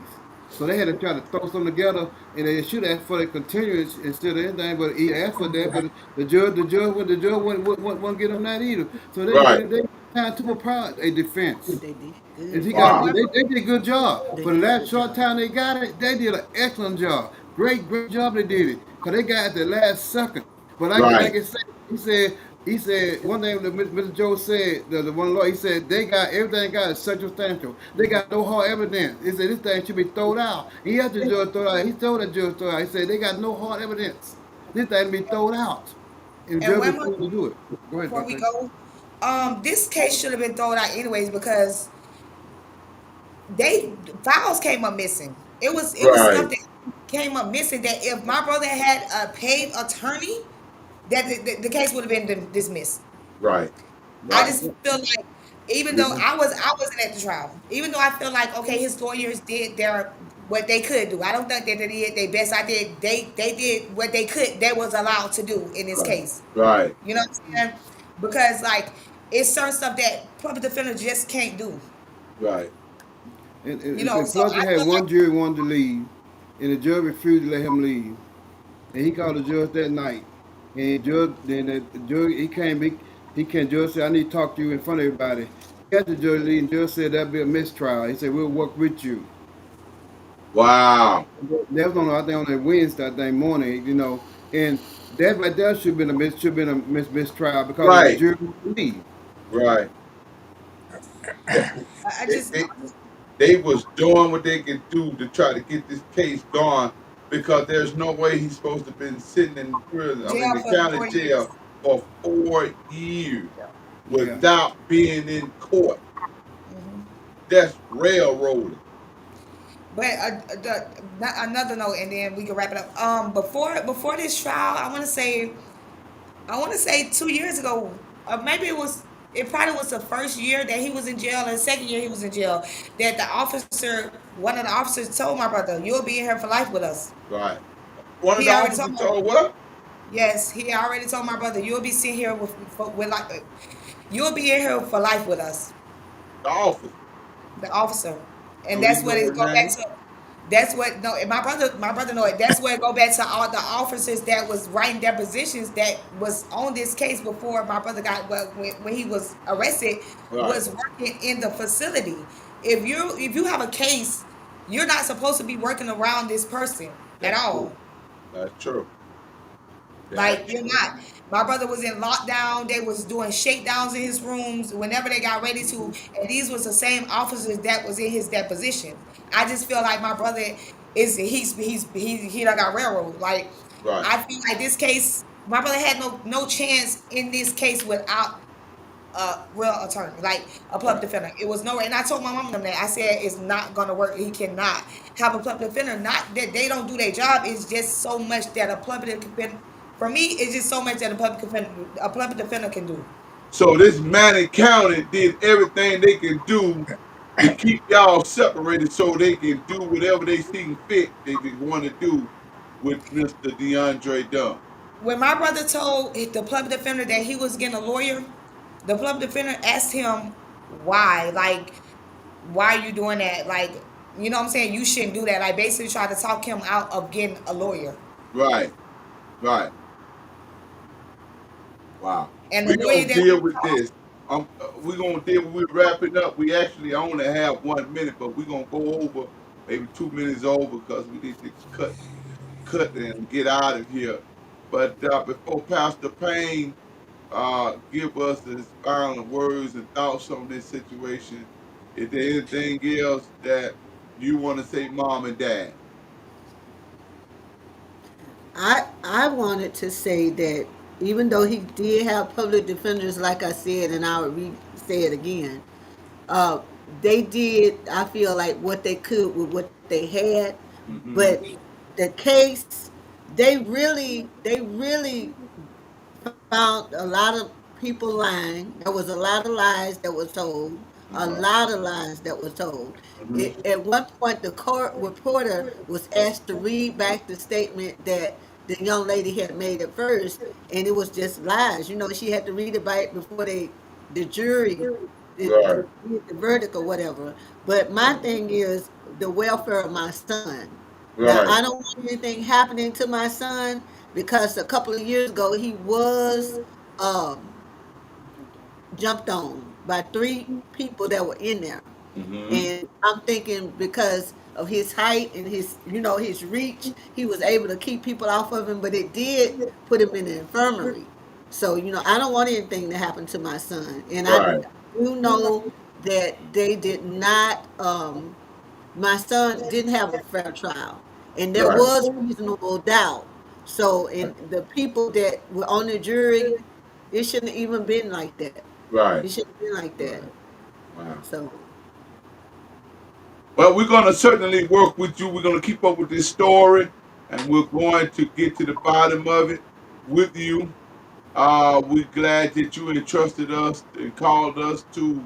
So they had to try to throw something together, and they should ask for the continuance instead of anything. But he asked for that, but the judge wouldn't get them that either. So right, they had time to prepare a defense. But they did And good. he got wow, However, they did a good job. They For the did a last good short job. time they got it, they did an excellent job. Great job they did it. Cause they got it the last second. But like right, I said, he said one thing that Mr. Joe said, the one lawyer, he said they got everything got is circumstantial. They got no hard evidence. He said this thing should be thrown out. He had the judge throw it out. He told the judge throw it out. He said they got no hard evidence. This thing be thrown out. And the and judge one more refused to do it. Go ahead, before we Dante. go, this case should have been thrown out anyways because they files came up missing. It was stuff right, that came up missing that if my brother had a paid attorney, that the case would have been dismissed. right, I right. just feel like even though I wasn't at the trial, even though I feel like okay, his lawyers did their what they could do. I don't think that they did their best. I did they did what they could. They was allowed to do in this Right. case. Right. You know what I'm saying? Because like it's certain stuff that public defender just can't do. Right. And So plus they I had feel like one jury wanted to leave, and the judge refused to let him leave. And he called the judge that night. And the judge he came he can't judge said I need to talk to you in front of everybody. He got the judge leave and judge said that'd be a mistrial. He said we'll work with you. Wow. That was on I think on that Wednesday I think morning. And that right there should have been a mistrial because the Right. jury wanted to leave. Right. Yeah. I They, just they, they was doing what they could do to try to get this case gone because there's no way he's supposed to have been sitting in prison. I mean, jail the for county 4 years. jail for 4 years Yeah. without being in court. That's railroading. But another note, and then we can wrap it up. Before this trial, I want to say 2 years ago, or maybe it probably was the first year that he was in jail, and the second year he was in jail. That one of the officers told my brother, "You'll be in here for life with us." Right. One of He the already told officers my told what? Yes, he already told my brother, "You'll be sitting here with like, you'll be in here for life with us." The officer. The officer, and Do he that's what know it her go back name? to. That's what no, and my brother know it. That's where it go back to all the officers that was writing depositions that was on this case before my brother got when he was arrested Right. was working in the facility. If you have a case, you're not supposed to be working around this person at That's true. all. That's true. That's Like you're true. not. My brother was in lockdown. They was doing shakedowns in his rooms whenever they got ready to, and these was the same officers that was in his deposition. I just feel like my brother he done got railroad. Like Right. I feel like this case, my brother had no chance in this case without a real attorney, like a public Right. defender. It was no, and I told my mom them that. I said it's not gonna work. He cannot have a public defender. Not that they don't do their job. It's just so much that a public defender. For me, it's just so much that a public defender can do. So this Manning County did everything they can do to keep y'all separated so they can do whatever they see fit they want to do with Mr. DeAndre Dunn. When my brother told the public defender that he was getting a lawyer, the public defender asked him why, like, why are you doing that? Like, you know what I'm saying? You shouldn't do that. Like, basically try to talk him out of getting a lawyer. Right. Right. Wow. And the We're lawyer gonna that deal with this. We're gonna deal. We're wrapping up. We actually only have 1 minute, but we're gonna go over maybe 2 minutes over because we need to cut and get out of here. But before Pastor Payne give us his final words and thoughts on this situation, is there anything else that you want to say, Mom and Dad? I wanted to say that even though he did have public defenders, like I said, and I would say it again, uh, they did. I feel like what they could with what they had, but Mm-hmm. the case, they really found a lot of people lying. There was a lot of lies that was told. A Uh-huh. lot of lies that was told. Mm-hmm. At one point, the court reporter was asked to read back the statement that the young lady had made at first, and it was just lies. She had to read it back before the jury, Right. did the verdict or whatever. But my thing is the welfare of my son. Now, Right. I don't want anything happening to my son because a couple of years ago he was um, jumped on by three people that were in there. Mm-hmm. And I'm thinking because of his height and his reach, he was able to keep people off of him, but it did put him in the infirmary. So, I don't want anything to happen to my son. And I Right. do know that they did not, my son didn't have a fair trial. And there Right. was reasonable doubt. So, and the people that were on the jury, it shouldn't have even been like that. Right. It shouldn't have been like that. Right. Wow. So, Well, we're going to certainly work with you. We're going to keep up with this story, and we're going to get to the bottom of it with you. We're glad that you entrusted us and called us to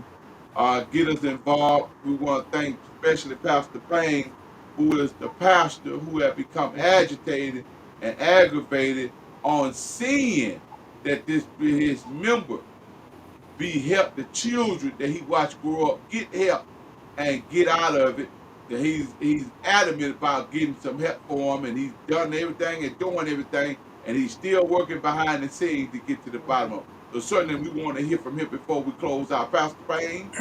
get us involved. We want to thank especially Pastor Payne, who is the pastor who had become agitated and aggravated on seeing that this his member be helped, the children that he watched grow up get help and get out of it. That he's adamant about getting some help for him, and he's done everything and doing everything, and he's still working behind the scenes to get to the bottom of it. So certainly we want to hear from him before we close out. Pastor Payne,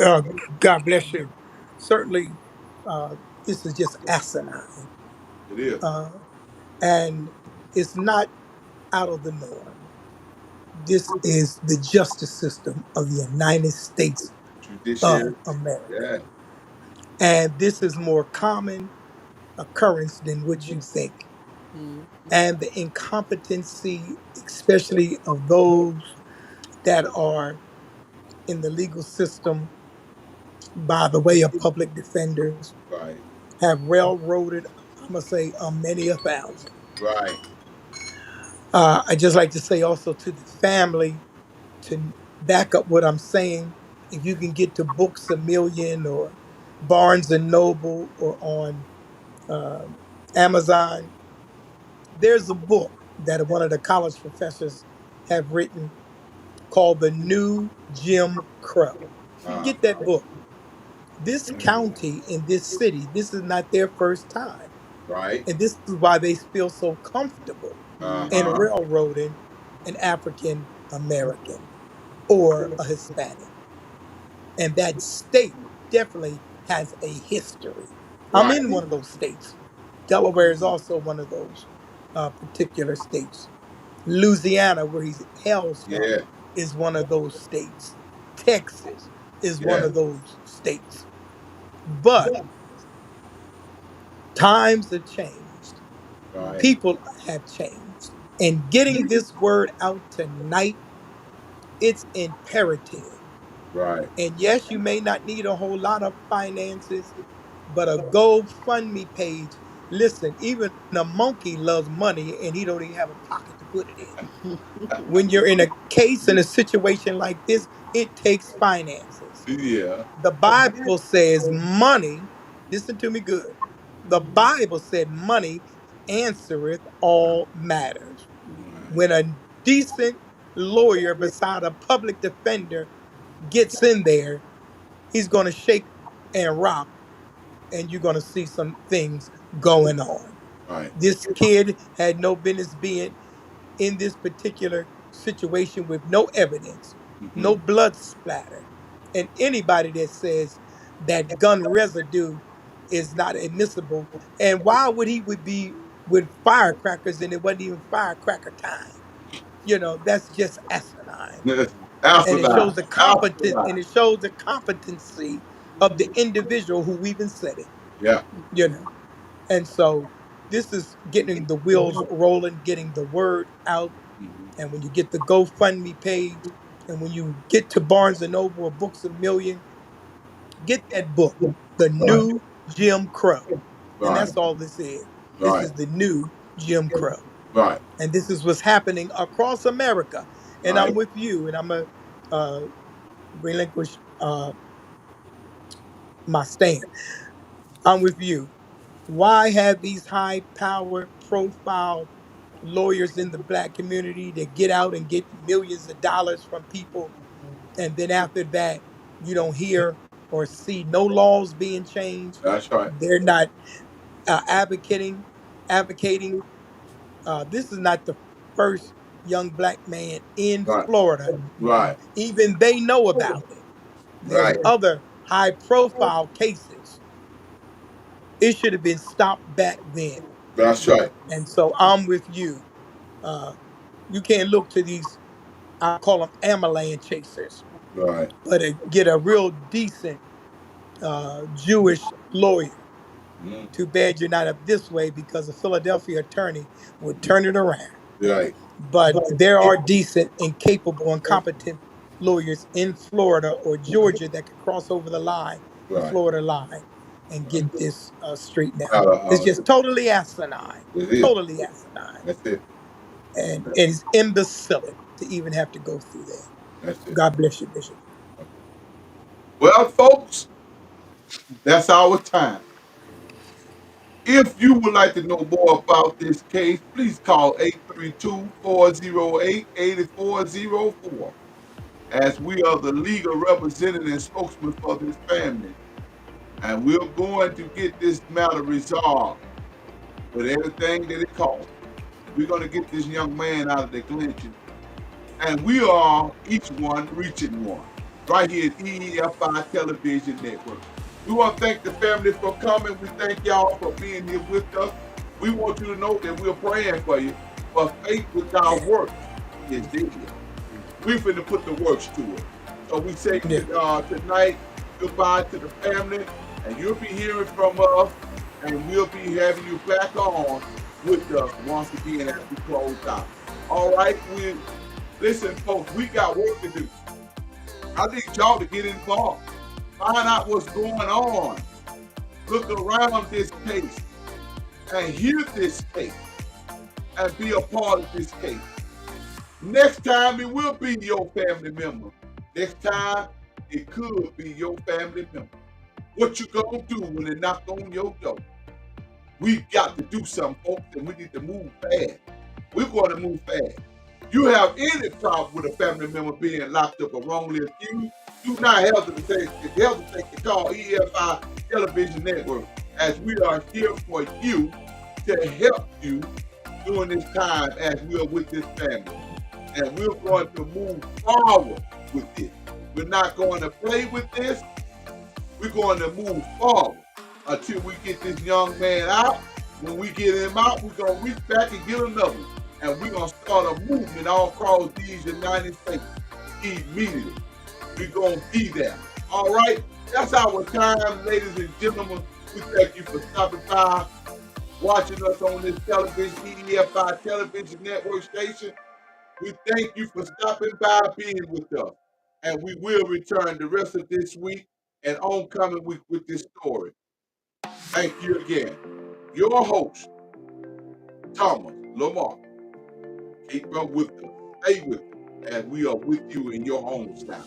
Uh, God bless you. Certainly, uh, this is just asinine. it is Uh, and it's not out of the norm. This is the justice system of the United States of judiciary. America. Yeah, And this is more common occurrence than what you think. And the incompetency, especially of those that are in the legal system by the way of public defenders, right, have railroaded, I'm going to say, many a thousand. right, I just like to say also to the family to back up what I'm saying. If you can get to Books a Million or Barnes and Noble or on um Amazon, there's a book that one of the college professors have written called The New Jim Crow. uh, Get that book. This county in this city, this is not their first time. right, And this is why they feel so comfortable in uh-huh, railroading an African American or a Hispanic. And that state definitely has a history. I'm right, in one of those states. Delaware is also one of those particular states. Louisiana, where he hails from, yeah, is one of those states. Texas is one yeah, of those states. But times have changed, right, people have changed. And getting this word out tonight, it's imperative. right, And yes, you may not need a whole lot of finances, but a GoFundMe page. Listen, even a monkey loves money and he don't even have a pocket to put it in. When you're in a case in a situation like this, it takes finances. yeah, The Bible says money, listen to me good. The Bible said money answereth all matters. Right. When a decent lawyer beside a public defender gets in there, he's going to shake and rock, and you're going to see some things going on. Right. This kid had no business being in this particular situation with no evidence, Mm-hmm. no blood splatter. And anybody that says that gun residue is not admissible, and why would he would be with firecrackers and it wasn't even firecracker time? That's just asinine. Yes. And it Asinine. shows the competence Asinine. and it shows the competency of the individual who even said it, Yeah. you know. And so this is getting the wheels rolling, getting the word out. Mm-hmm. And when you get the GoFundMe page, and when you get to Barnes and Noble or Books a Million, get that book, The Right. New Jim Crow. And Right. that's all this is. This Right. is the new Jim Crow. Right. And this is what's happening across America. And I'm Right. with you, and I'm going to relinquish my stand. I'm with you. Why have these high power profile lawyers in the black community that get out and get millions of dollars from people, and then after that you don't hear or see no laws being changed? That's right. They're not advocating. This is not the first young black man in Right. Florida. Right. Even they know about it. There's Right. other high profile cases. It should have been stopped back then. That's right. And so I'm with you. Uh, you can't look to these, I call them Amalan chasers, Right. but get a real decent Jewish lawyer. Mm. Too bad you're not up this way, because a Philadelphia attorney would turn it around. Right. But there are decent and capable and competent lawyers in Florida or Georgia that could cross over the line, the Right. Florida line, and get this straightened out. Out of It's just totally asinine, it is. totally asinine. That's it. And it's imbecilic to even have to go through that. That's it. God bless you, Bishop. Well, folks, that's our time. If you would like to know more about this case, please call 832-408-8404, as we are the legal representative and spokesman for this family. And we're going to get this matter resolved with everything that it costs. We're going to get this young man out of the clinches. And we are each one reaching one, right here at EEFI Television Network. We want to thank the family for coming. We thank y'all for being here with us. We want you to know that we're praying for you, but faith without works is dead. We're finna put the works to it. So we say Yeah. tonight, goodbye to the family, and you'll be hearing from us, and we'll be having you back on with us once again as we close out. All right, listen, folks, we got work to do. I need y'all to get involved. Find out what's going on. Look around this case and hear this case and be a part of this case. Next time it will be your family member. Next time it could be your family member. What you gonna do when they knock on your door? We got to do something, folks, and we need to move fast. We're going to move fast. You have any problem with a family member being locked up or wrongly accused, do not hesitate to call EFI Television Network, as we are here for you to help you during this time as we are with this family. And we're going to move forward with this. We're not going to play with this. We're going to move forward until we get this young man out. When we get him out, we're going to reach back and get another one. And we're going to start a movement all across these United States immediately. We're going to be there. All right? That's our time, ladies and gentlemen. We thank you for stopping by, watching us on this television, EFI Television Network station. We thank you for stopping by, being with us. And we will return the rest of this week and oncoming week with this story. Thank you again. Your host, Thomas Lamar. Keep up with us. Stay with us as we are with you in your homes now.